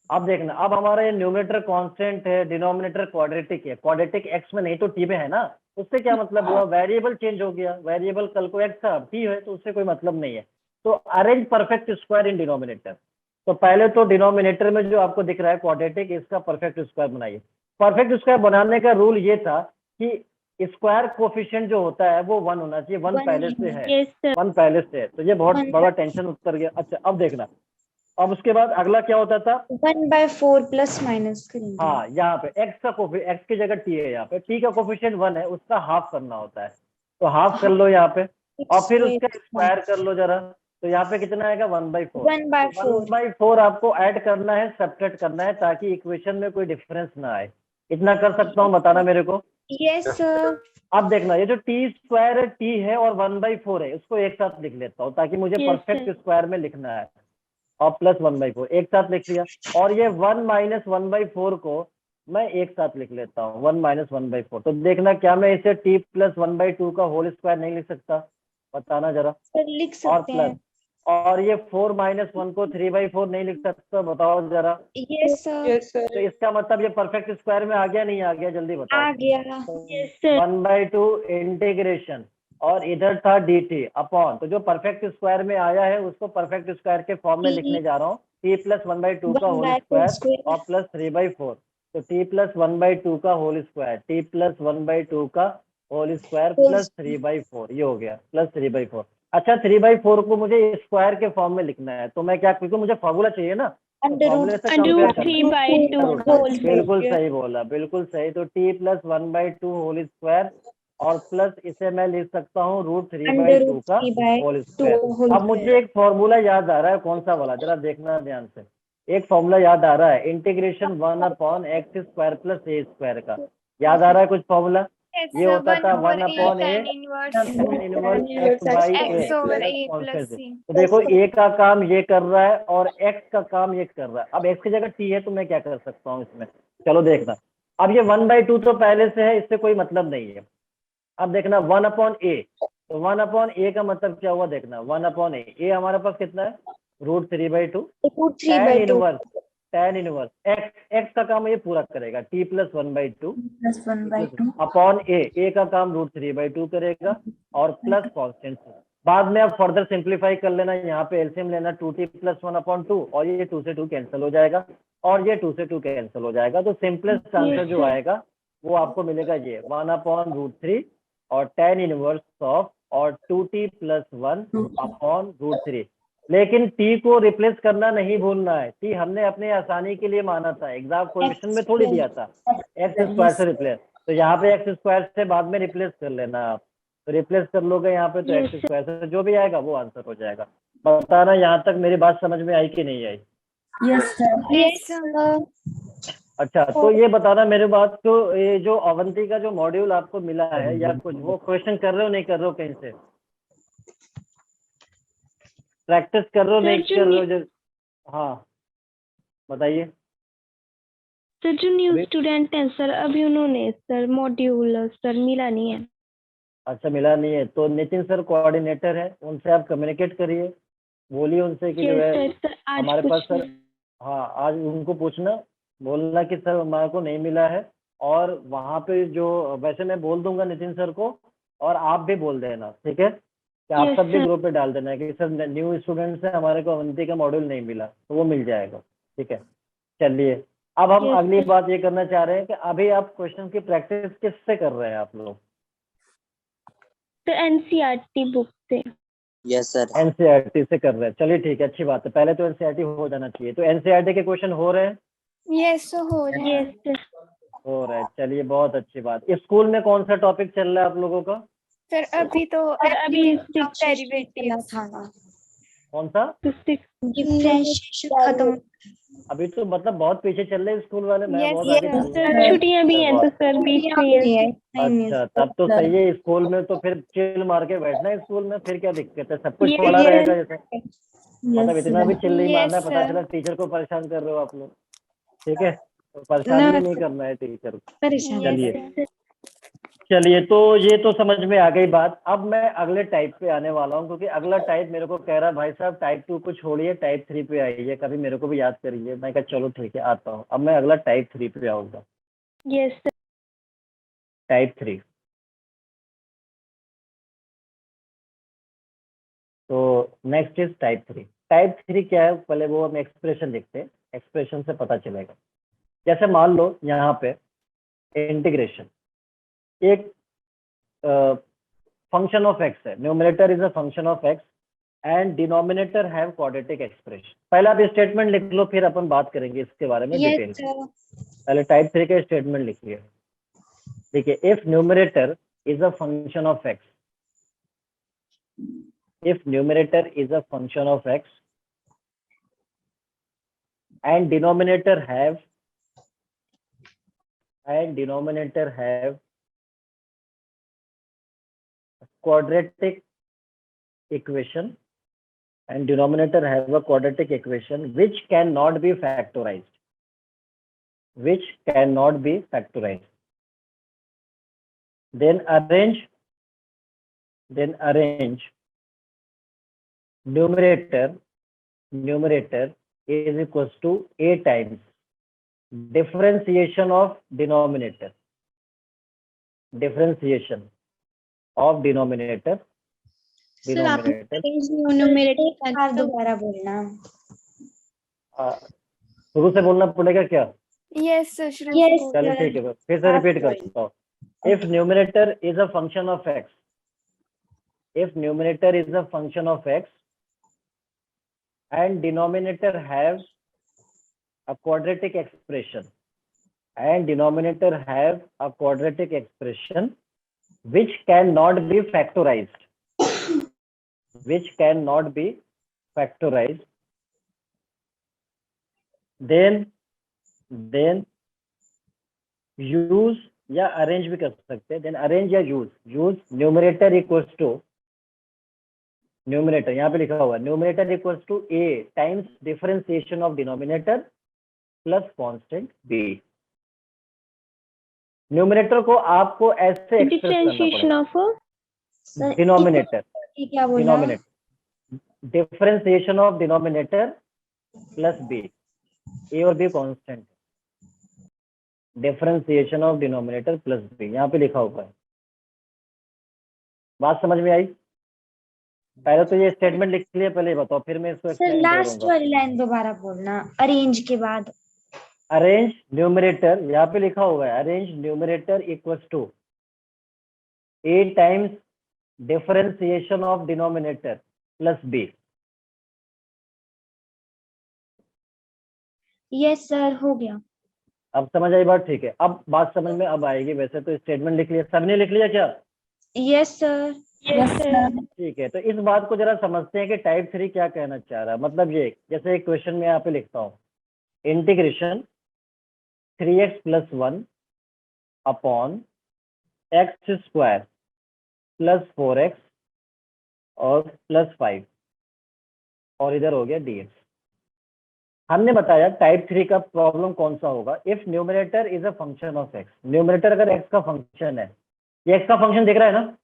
अब देखना, अब हमारा ये न्यूमरेटर कांस्टेंट है, डिनोमिनेटर क्वाड्रेटिक है। क्वाड्रेटिक एक्स में नहीं तो टी में है ना, उससे क्या मतलब हुआ, वेरिएबल चेंज हो गया। वेरिएबल कल को एक्स था, अब टी है, तो उससे कोई मतलब नहीं है। तो arrange perfect square in denominator. तो पहले तो डिनोमिनेटर में जो आपको दिख रहा है क्वाड्रेटिक, इसका परफेक्ट स्क्वायर बनाइए। परफेक्ट स्क्वायर बनाने का रूल ये था कि स्क्वायर कोफिशिएंट जो होता है वो 1 होना चाहिए। 1 One पहले से है, यस सर 1 पहले से है, तो ये बहुत One. बड़ा टेंशन उत्तर गया। अच्छा, अब देखना, अब उसके बाद अगला क्या होता था। 1/4 plus minus करेंगे. हाँ, यहाँ पे एक्स का एक्स की जगह टी है, यहाँ पे टी का कोफिशिएंट 1 है, उसका हाफ करना होता है, तो हाफ कर लो यहाँ पे, और फिर उसका स्क्वायर कर लो जरा। तो यहाँ पे कितना आएगा, 1/4। 1/4. 1/4 आपको ऐड करना है, सब्ट्रैक्ट करना है, ताकि इक्वेशन में कोई डिफरेंस ना आए। इतना कर सकता हूँ, बताना मेरे को। Yes, sir. अब देखना, ये जो टी स्क्वायर है, टी है और 1/4 है, उसको एक साथ लिख लेता हूँ ताकि मुझे Yes, परफेक्ट sir. स्क्वायर में लिखना है। और प्लस 1/4 एक साथ लिख लिया, और ये 1 माइनस 1/4 को मैं एक साथ लिख लेता हूँ, 1 माइनस 1/4। तो देखना, क्या मैं इसे t प्लस 1/2 का होल स्क्वायर नहीं लिख सकता, बताना जरा। Sir, लिख और सकते प्लस, हैं. और ये 4 माइनस 1 को 3/4 नहीं लिख सकता, बताओ जरा। Yes, sir. तो इसका मतलब ये परफेक्ट स्क्वायर में आ गया, नहीं आ गया, जल्दी बताओ। आ गया. Yes, sir. 1/2 इंटीग्रेशन, और इधर था dt अपॉन, तो जो परफेक्ट स्क्वायर में आया है उसको परफेक्ट स्क्वायर के फॉर्म में T लिखने जा रहा हूँ, t प्लस 1/2 का होल 1/2 स्क्वायर square. और प्लस 3/4। तो t प्लस 1/2 का होल स्क्वायर, t प्लस 1/2 का होल स्क्वायर प्लस 3/4, ये हो गया प्लस 3/4। अच्छा, 3/4 को मुझे स्क्वायर के फॉर्म में लिखना है, तो मैं क्या, क्योंकि मुझे फॉर्मूला चाहिए ना, तो Under फॉर्मूले root से Under कंपेयर root करना। 3/2 whole बिल्कुल square. सही बोला, बिल्कुल सही। तो t प्लस 1/2 होल स्क्वायर, और प्लस इसे मैं लिख सकता हूँ √3/2 Under root का 3/2 होल स्क्वायर। whole अब मुझे square. एक फॉर्मूला याद आ रहा है, कौन सा वाला, जरा देखना ध्यान से। एक फॉर्मूला याद आ रहा है, इंटीग्रेशन 1/x² प्लस a² का। याद आ रहा है कुछ फॉर्मूला? ये होता था 1/a tan inverse x/a plus c। तो देखो, a का काम ये कर रहा है और x का काम ये कर रहा है। अब x की जगह t है, तो मैं क्या कर सकता हूँ इसमें, चलो देखना। अब ये 1/2 तो पहले से है, इससे कोई मतलब नहीं है। अब देखना 1/a, तो 1/a का मतलब क्या हुआ, देखना 1/a, a हमारे पास कितना है, √3/2 Root tan इनवर्स x का काम ये पूरा करेगा, t plus 1/2 plus 1/2 upon a का काम √3/2 करेगा, और प्लस कॉन्स्टेंट। बाद में अब फर्दर सिंप्लीफाई कर लेना, यहाँ पे एलसीएम लेना, 2t प्लस 1/2, और ये 2 से 2 कैंसिल हो जाएगा, और ये 2 से 2 कैंसिल हो जाएगा। तो सिंपलेस्ट आंसर जो आएगा वो आपको मिलेगा ये 1/√3 और tan इनवर्स ऑफ और 2t प्लस 1 अपॉन √3। लेकिन t को रिप्लेस करना नहीं भूलना है, t हमने अपने आसानी के लिए माना था, एग्जाम क्वेश्चन में थोड़ी दिया था x² से रिप्लेस। तो यहाँ पे x² से बाद में रिप्लेस कर लेना आप, तो रिप्लेस कर लोगे यहाँ पे, तो x² से जो भी आएगा वो आंसर हो जाएगा। बताना यहाँ तक मेरी बात समझ में आई कि नहीं आई। yes sir Yes, sir. अच्छा, तो ये बताना मेरे बात, तो ये जो अवंती का जो मॉड्यूल आपको मिला है या कुछ, वो क्वेश्चन कर रहे हो नहीं कर रहे हो, कहीं से प्रैक्टिस कर रहे हो सर नहीं जो कर रहे हो हाँ बताइए। सर जो न्यू अभी स्टूडेंट हैं सर, अभी उन्होंने सर मॉड्यूल सर मिला नहीं है। अच्छा, मिला नहीं है, तो नितिन सर कोऑर्डिनेटर है, उनसे आप कम्युनिकेट करिए, बोलिए उनसे कि जो यस है सर आज हमारे पास पूछना। सर, हाँ आज उनको पूछना, बोलना कि सर हमारे को नहीं मिला है, और वहाँ पे जो, वैसे मैं बोल दूंगा नितिन सर को, और आप भी बोल देना, ठीक है, कि आप यस सब भी सर। ग्रुप पे डाल देना कि सर न्यू स्टूडेंट से हमारे को अवंती का मॉड्यूल नहीं मिला, तो वो मिल जाएगा, ठीक है। चलिए, अब हम यस अगली सर। बात ये करना चाह रहे हैं कि अभी आप क्वेश्चन की प्रैक्टिस किससे कर रहे हैं आप लोग? तो एनसीईआरटी बुक से। Yes sir. एनसीईआरटी से कर रहे हैं, चलिए ठीक है, अच्छी बात है, पहले तो एनसीईआरटी हो जाना चाहिए। तो एनसीईआरटी के क्वेश्चन हो रहे हैं? यस हो रहा है। Yes sir. हो रहा है, चलिए बहुत अच्छी बात। स्कूल में कौन सा टॉपिक चल रहा है आप लोगों का? सर अभी तो सर अभी डेरिवेटिव था ना, कौन सा? डिफरेंशिएशन खत्म। अभी तो मतलब बहुत पीछे चल रहे हैं स्कूल वाले, मैं Yes, बहुत आगे yes, चल रहा सर हूँ। छुट्टियां भी हैं तो सर बीच में अच्छा, तब तो सही है, स्कूल में तो फिर चिल मार के बैठना है स्कूल में, फिर क्या दिक्कत है, सब कुछ ये पढ़ा ये रहेगा जैसे, मतलब इतना भी चिल नहीं Yes, मारना है, पता sir. चला टीचर को परेशान कर रहे हो आप लोग, ठीक है, तो परेशान भी No, नहीं sir. करना है टीचर को। परेशान चलिए यस चलिए, तो ये तो समझ में आ गई बात। अब मैं अगले टाइप पे आने वाला हूँ, क्योंकि अगला टाइप मेरे को कह रहा है भाई साहब टाइप 2 को छोड़िए, टाइप 3 पे आइए, कभी मेरे को भी याद करिए। मैं कहा चलो ठीक है आता हूँ। अब मैं अगला टाइप 3 पे आऊँगा। Yes sir. टाइप 3, तो नेक्स्ट इज टाइप 3। टाइप 3 क्या है, पहले वो हम एक्सप्रेशन लिखते हैं, एक्सप्रेशन से पता चलेगा। जैसे मान लो यहाँ पे इंटीग्रेशन, एक फंक्शन ऑफ एक्स है, numerator is a function of x and denominator have quadratic expression. पहले आप स्टेटमेंट लिख लो, फिर अपन बात करेंगे इसके बारे में Yes, डिटेल में। sir. पहले टाइप 3 का स्टेटमेंट लिखिए। देखिए, if numerator is a function of x, if numerator is a function of x and denominator have quadratic equation and denominator have a quadratic equation which cannot be factorized, then arrange numerator is equals to a times differentiation of denominator Sir, आपने न्यूमरेटर एक बार दोबारा बोलना। शुरू से बोलना पड़ेगा क्या? Yes, sir. Yes, चलिए ठीक है, फिर से रिपीट करता हूँ। If numerator is a function of x, and denominator have a quadratic expression which cannot be factorized, then use या अरेंज भी कर सकते हैं, देन अरेंज या use numerator equals to, numerator यहाँ पे लिखा हुआ है, numerator equals to a times differentiation of denominator plus constant b। Numerator को आपको ऐसे एक्सप्रेस करना डिफरेंशिएशन पड़ेगा, ऑफ डिनोमिनेटर क्या बोला? Differentiation of denominator plus b, a और b constant, differentiation of denominator plus b यहाँ पे लिखा हुआ है। बात समझ में आई? पहले तो ये स्टेटमेंट लिख लिया, पहले बताओ, फिर मैं इसको सर एक्सप्लेन लास्ट करूंगा। वाली लाइन दोबारा बोलना, अरेंज के बाद। अरेंज न्यूमरेटर, यहाँ पे लिखा हुआ है arrange numerator equals to a times differentiation of denominator plus b। Yes sir, हो गया। अब समझ आई बात? ठीक है, अब बात समझ में अब आएगी। वैसे तो स्टेटमेंट लिख लिया, सबने लिख लिया क्या? Yes sir. Yes sir. ठीक है, तो इस बात को जरा समझते हैं कि टाइप 3 क्या कहना चाह रहा है। मतलब ये, जैसे एक क्वेश्चन में यहाँ पे लिखता हूँ, इंटीग्रेशन 3x प्लस 1 अपॉन एक्स स्क्वायर प्लस 4x और प्लस 5 और इधर हो गया dx। हमने बताया टाइप 3 का प्रॉब्लम कौन सा होगा, if numerator is a function of x। Numerator अगर x का फंक्शन है, ये x का फंक्शन दिख रहा है ना,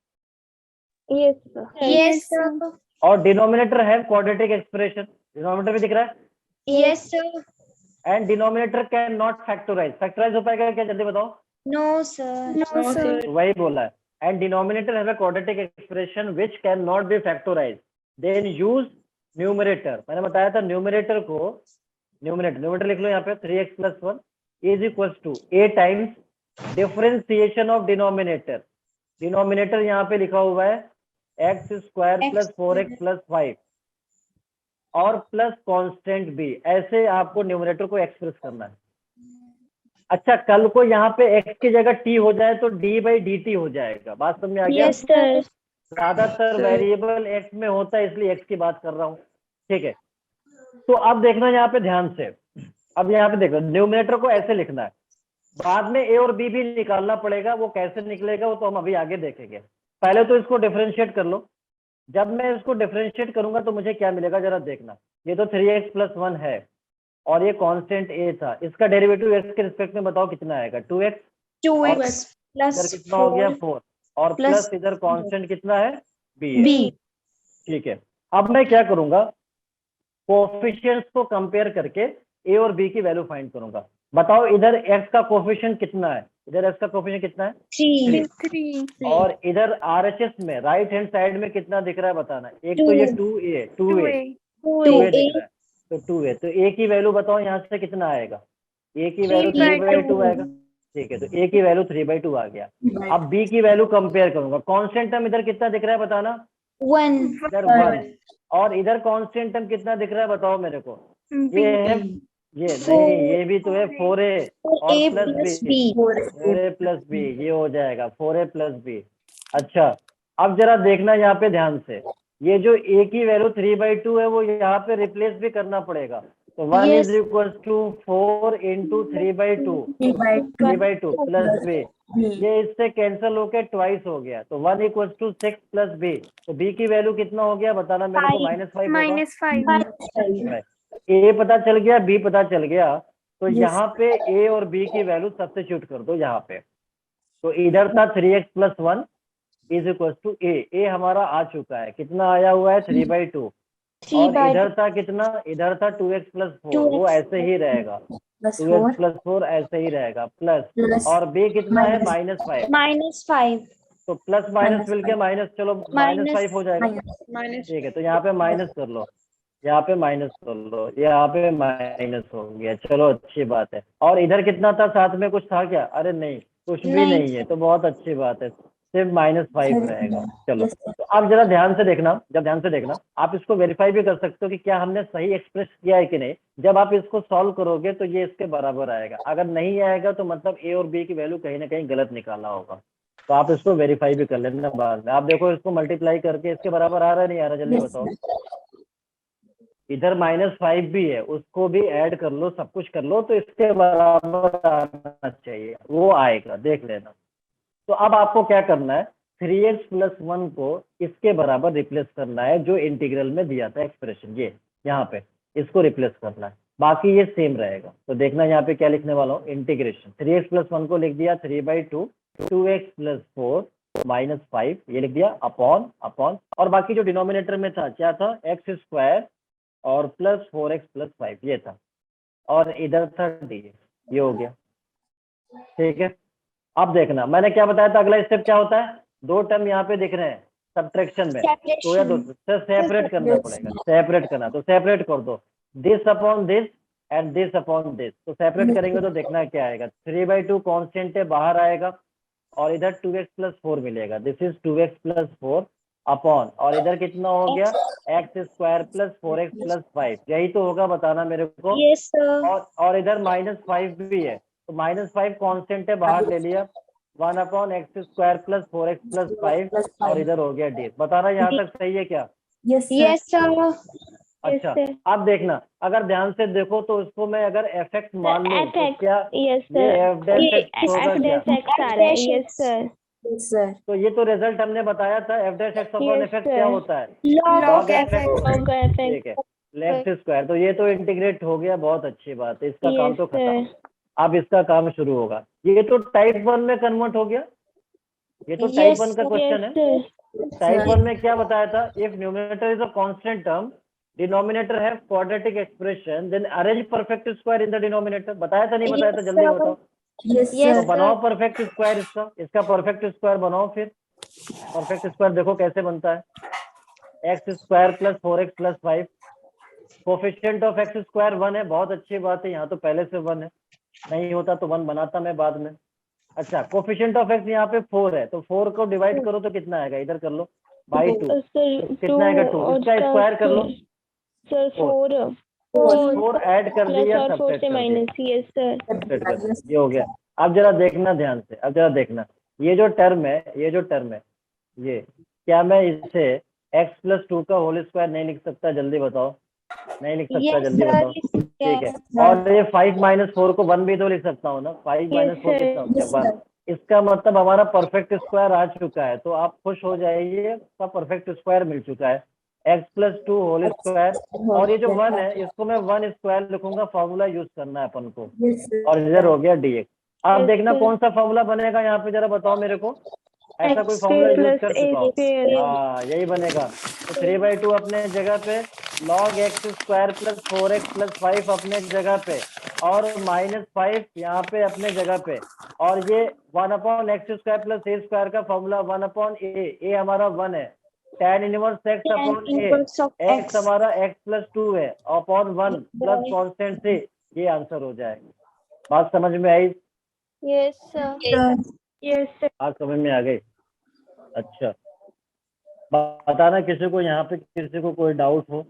Yes, sir. Yes, sir. और डिनोमिनेटर है क्वाड्रेटिक एक्सप्रेशन, डिनोमिनेटर भी दिख रहा है, Yes, sir. And denominator can not factorise. Factorise हो पाएगा क्या, जल्दी बताओ। No, sir. No, sir. तो वही बोला है, and denominator have a quadratic expression which can not be factorise, then use numerator. मैंने बताया था न्यूमरेटर को, न्यूमरेटर लिख लो यहाँ पे 3x plus 1 is equal to a times differentiation of denominator. Denominator यहाँ पे लिखा हुआ है x square plus 4x plus 5 और प्लस कांस्टेंट भी, ऐसे आपको न्यूमरेटर को एक्सप्रेस करना है। अच्छा, कल को यहाँ पे x की जगह t हो जाए तो d/dt हो जाएगा, बात समझ में आ गया? Yes, sir. ज्यादातर वेरिएबल x में होता है इसलिए x की बात कर रहा हूँ, ठीक है। तो अब देखना यहाँ पे ध्यान से, अब यहाँ पे देखो न्यूमरेटर को ऐसे लिखना है, बाद में a और b भी निकालना पड़ेगा, वो कैसे निकलेगा वो तो हम अभी आगे देखेंगे। पहले तो इसको डिफरेंशिएट कर लो। जब मैं इसको डिफरेंशिएट करूंगा तो मुझे क्या मिलेगा जरा देखना। ये तो 3x प्लस 1 है और ये कांस्टेंट a था, इसका डेरिवेटिव x के रिस्पेक्ट में बताओ कितना आएगा, 2x 2x इधर plus कितना हो गया 4 4 और plus प्लस इधर कांस्टेंट कितना है b है। b. ठीक है, अब मैं क्या करूंगा, कोफिशिएंट्स को कंपेयर करके a और b की वैल्यू फाइंड करूंगा। बताओ इधर x का कोफिशिएंट कितना है, इधर x का कोफिशिएंट कितना है 3. 3. और इधर RHS में राइट हैंड साइड में कितना दिख रहा है बताना। एक तो ये 2a 2a दिख रहा है, तो 2a, तो a की वैल्यू बताओ यहाँ से कितना आएगा, a की वैल्यू 3/2 आएगा। ठीक है, तो a की वैल्यू 3/2 आ गया। अब b की वैल्यू कंपेयर करूंगा, कांस्टेंट टर्म इधर कितना दिख रहा है बताना, 1. इधर 1 और इधर कांस्टेंट टर्म कितना दिख रहा है बताओ मेरे को, ये है, ये नहीं, ये भी तो है 4a और 4a plus plus b, b. 4a plus b, ये हो जाएगा 4a प्लस b। अच्छा, अब जरा देखना यहाँ पे ध्यान से, ये जो a की वैल्यू 3/2 है वो यहाँ पे रिप्लेस भी करना पड़ेगा, तो 1 Yes. Is equal to 4 into 3/2 plus b, ये इससे कैंसिल होके ट्वाइस हो गया, तो 1 इक्वल टू 6 प्लस b, तो b की वैल्यू कितना हो गया बताना मेरे को, -5 होगा। ए पता चल गया, बी पता चल गया, तो यहाँ पे ए और बी की वैल्यू सब्स्टिट्यूट कर दो यहाँ पे। तो इधर था 3x plus 1 is equal to A हमारा आ चुका है, कितना आया हुआ है 3/2, और इधर था कितना, इधर था 2x प्लस 4, वो ऐसे ही रहेगा, 2x प्लस 4 ऐसे ही रहेगा, प्लस और बी कितना है -5, -5. तो प्लस माइनस मिलके माइनस, चलो -5 हो जाएगा। ठीक है, तो यहाँ पे माइनस कर लो, यहाँ पे माइनस कर लो, यहाँ पे माइनस हो गया, चलो अच्छी बात है। और इधर कितना था साथ में, कुछ था क्या, अरे नहीं कुछ भी नहीं है, तो बहुत अच्छी बात है, सिर्फ -5 रहेगा। चलो, तो आप जरा ध्यान से देखना, जब ध्यान से देखना आप इसको वेरीफाई भी कर सकते हो कि क्या हमने सही एक्सप्रेस किया है कि नहीं। जब आप इसको सॉल्व करोगे तो ये इसके बराबर आएगा, अगर नहीं आएगा तो मतलब ए और बी की वैल्यू कहीं ना कहीं गलत निकाला होगा, तो आप इसको वेरीफाई भी कर लेना बाद में। आप देखो इसको मल्टीप्लाई करके इसके बराबर आ रहा है नहीं आ रहा, जल्दी बताओ। इधर -5 भी है, उसको भी ऐड कर लो, सब कुछ कर लो, तो इसके बराबर आना चाहिए, वो आएगा, देख लेना। तो अब आपको क्या करना है, 3x प्लस 1 को इसके बराबर रिप्लेस करना है जो इंटीग्रल में दिया था एक्सप्रेशन, ये यहाँ पे इसको रिप्लेस करना है, बाकी ये सेम रहेगा। तो देखना यहाँ पे क्या लिखने वाला हूँ, इंटीग्रेशन 3x प्लस 1 को लिख दिया 3/2, 2x प्लस 4 -5 ये लिख दिया, अपॉन और बाकी जो डिनोमिनेटर में था क्या था, x स्क्वायर और प्लस 4x प्लस 5 ये था, और इधर था dx, ये हो गया। ठीक है, अब देखना मैंने क्या बताया था, अगला स्टेप क्या होता है, दो टर्म यहाँ पे दिख रहे हैं सब्ट्रैक्शन में, तो या दो सेपरेट करना पड़ेगा, सेपरेट करना, तो सेपरेट कर दो, this upon this and this upon this, तो सेपरेट करेंगे तो देखना क्या आएगा, 3/2 कांस्टेंट है बाहर आएगा, और इधर 2x प्लस 4 मिलेगा, this is 2x plus 4 upon, और इधर कितना हो गया x square plus 4x plus 5, यही तो होगा बताना मेरे को। Yes, sir. और इधर -5 भी है, तो -5 कांस्टेंट है बाहर ले लिया, 1 upon x square plus 4x plus 5, और इधर हो गया d। बताना यहाँ तक सही है क्या? Yes, sir. अच्छा, sir. आप देखना, अगर ध्यान से देखो तो इसको मैं अगर fx मान लूं तो fx, क्या yes ये sir. f dash x होगा क्या? f dash x आ रहा है, yes sir. तो ये तो रिजल्ट हमने बताया था, f dash x upon Yes, fx sir. क्या होता है? log fx होता है। log fx, ठीक है, लेफ्ट स्क्वायर, तो ये तो इंटीग्रेट हो गया, बहुत अच्छी बात है, इसका काम yes तो खत्म। sir. अब इसका काम शुरू होगा, ये तो टाइप 1 में कन्वर्ट हो गया, ये तो टाइप 1 का क्वेश्चन Yes है। sir. टाइप 1 में क्या बताया था? If numerator is a constant term, denominator है quadratic expression, then arrange perfect square in the denominator. बताया था नहीं बताया था? जल्दी बताओ। Yes तो बनाओ sir. परफेक्ट स्क्वायर, इसका परफेक्ट स्क्वायर बनाओ। फिर परफेक्ट स्क्वायर देखो कैसे बनता है, x square plus 4x plus 5, coefficient of x square 1 है, बहुत अच्छी बात है, यहाँ तो पहले से 1 है, नहीं होता तो 1 बनाता मैं बाद में। अच्छा, कोफिशिएंट ऑफ एक्स यहाँ पे 4 है, तो 4 को डिवाइड करो तो कितना आएगा? इधर कर लो, बाई 2, Sir, कितना आएगा? 2, इसका स्क्वायर कर लो, Sir, 4. 4 ऐड कर Plus दिया, और 4 सबट्रैक्ट से कर दिया, minus, yes sir. सबट्रैक्ट कर दिया, ये हो गया। अब जरा देखना ध्यान से, अब जरा देखना, ये जो टर्म है, ये क्या मैं इसे x प्लस 2 का होल स्क्वायर नहीं लिख सकता? जल्दी बताओ, नहीं लिख सकता? जल्दी बताओ। ठीक है, और ये 5 माइनस 4 को 1 भी तो लिख सकता हूँ ना, 5 माइनस 4 कितना हो गया? 1। इसका मतलब हमारा परफेक्ट स्क्वायर आ चुका है, तो आप खुश हो जाइए, का परफेक्ट स्क्वायर मिल चुका है, x प्लस 2 होल स्क्वायर। और ये जो 1 है, इसको मैं 1 स्क्वायर लिखूंगा, फॉर्मूला यूज करना है अपन को, और इधर हो गया dx। अब देखना कौन सा फॉर्मूला बनेगा यहाँ पे, जरा बताओ मेरे को, ऐसा कोई फॉर्मूला यूज कर चुका हो? हाँ, यही बनेगा। तो 3/2 अपने जगह पे, log x square plus 4x plus 5 अपने जगह पे, और -5 यहाँ पे अपने जगह पे, और ये 1/x square plus a square का फॉर्मूला 1/a हमारा 1 है, tan inverse x upon a, x हमारा x प्लस 2 है अपॉन 1 प्लस कॉन्स्टेंट c, ये आंसर हो जाएगा। बात समझ में आई? Yes sir. Yes sir. बात समझ में आ गई? अच्छा, बताना किसी को यहाँ पे, किसी को कोई डाउट हो,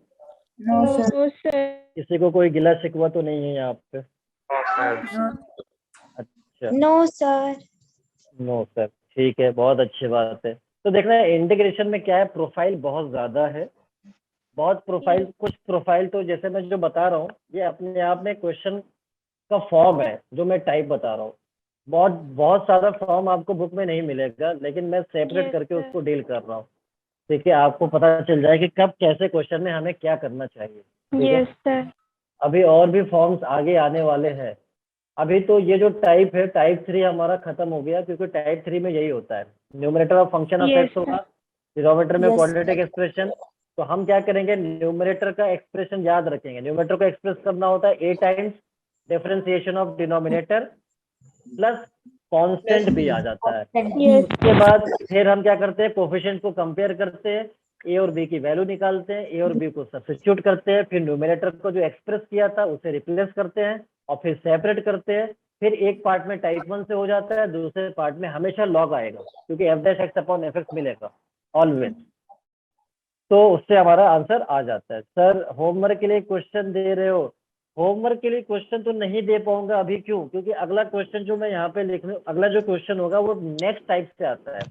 No sir. किसी को कोई गिला शिकवा तो नहीं है यहाँ पे? अच्छा, No sir. नो सर, ठीक है, बहुत अच्छी बात है। तो देखना, इंटीग्रेशन में क्या है, प्रोफाइल बहुत ज्यादा है, बहुत प्रोफाइल, कुछ प्रोफाइल तो जैसे मैं जो बता रहा हूँ, ये अपने आप में क्वेश्चन का फॉर्म है जो मैं टाइप बता रहा हूँ। बहुत सारा फॉर्म आपको बुक में नहीं मिलेगा, लेकिन मैं सेपरेट करके उसको डील कर रहा हूँ, ठीक है? आपको पता चल जाए कि कब कैसे क्वेश्चन में हमें क्या करना चाहिए, ठीक है? Yes sir. अभी और भी फॉर्म्स आगे आने वाले हैं। अभी तो ये जो टाइप है, टाइप 3 हमारा खत्म हो गया, क्योंकि टाइप 3 में यही होता है, numerator of function of Yes, x होगा, डिनोमिनेटर में क्वाड्रेटिक एक्सप्रेशन। तो हम क्या करेंगे, न्यूमरेटर का एक्सप्रेशन याद रखेंगे, न्यूमरेटर को एक्सप्रेस करना होता है a times differentiation of denominator plus constant भी आ जाता है। Yes. उसके बाद फिर हम क्या करते हैं, कोफिशिएंट को कंपेयर करते हैं, ए और बी की वैल्यू निकालते हैं, ए और बी को सब्स्टिट्यूट करते हैं, फिर न्यूमरेटर को जो एक्सप्रेस किया था उसे रिप्लेस करते हैं, और फिर सेपरेट करते हैं। फिर एक पार्ट में टाइप 1 से हो जाता है, दूसरे पार्ट में हमेशा लॉग आएगा, क्योंकि f dash x upon fx मिलेगा ऑलवेज, तो उससे हमारा आंसर आ जाता है। सर होमवर्क के लिए क्वेश्चन दे रहे हो? होमवर्क के लिए क्वेश्चन तो नहीं दे पाऊंगा अभी, क्यों? क्योंकि अगला क्वेश्चन जो मैं यहाँ पे लिख रहा हूँ, अगला जो क्वेश्चन होगा वो नेक्स्ट टाइप से आता है,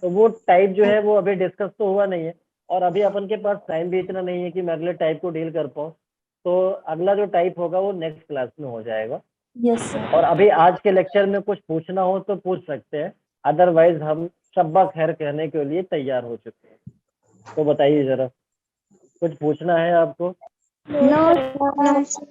तो वो टाइप जो है वो अभी डिस्कस तो हुआ नहीं है, और अभी अपन के पास टाइम भी इतना नहीं है कि मैं अगले टाइप को डील कर पाऊँ। तो अगला जो टाइप होगा वो नेक्स्ट क्लास में हो जाएगा। और अभी आज के लेक्चर में कुछ पूछना हो तो पूछ सकते हैं, अदरवाइज हम शब्बा खैर कहने के लिए तैयार हो चुके हैं। तो बताइए जरा, कुछ पूछना है आपको? No sir.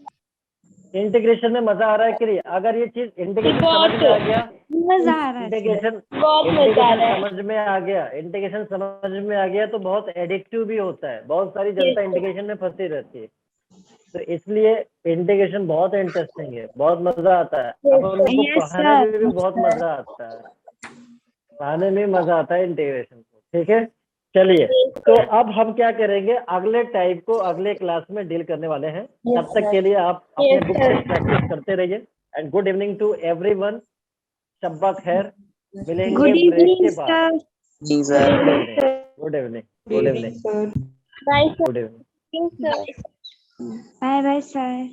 इंटीग्रेशन में मजा आ रहा है कि नहीं? अगर ये चीज इंटीग्रेशन समझ में आ गया, मजा आ रहा है। इंटीग्रेशन बहुत मजा आ रहा है। समझ में आ गया, इंटीग्रेशन समझ में आ गया तो बहुत एडिक्टिव भी होता है, बहुत सारी जनता इंटीग्रेशन में फंसी रहती है, तो इसलिए इंटीग्रेशन बहुत इंटरेस्टिंग है, बहुत मजा आता है। अब उनको Yes, पढ़ाने में sir. भी बहुत मजा आता है, पढ़ाने में मजा आता है इंटीग्रेशन को, ठीक है? चलिए, तो अब हम क्या करेंगे, अगले टाइप को अगले क्लास में डील करने वाले हैं। तब तक के लिए आप अपने बुक से प्रैक्टिस करते रहिए, and good evening to everyone. शब्बा खैर, मिलेंगे Good ब्रेक evening, के बाद। sir. Good evening, good evening, Bye good evening. sir. Bye bye, sir.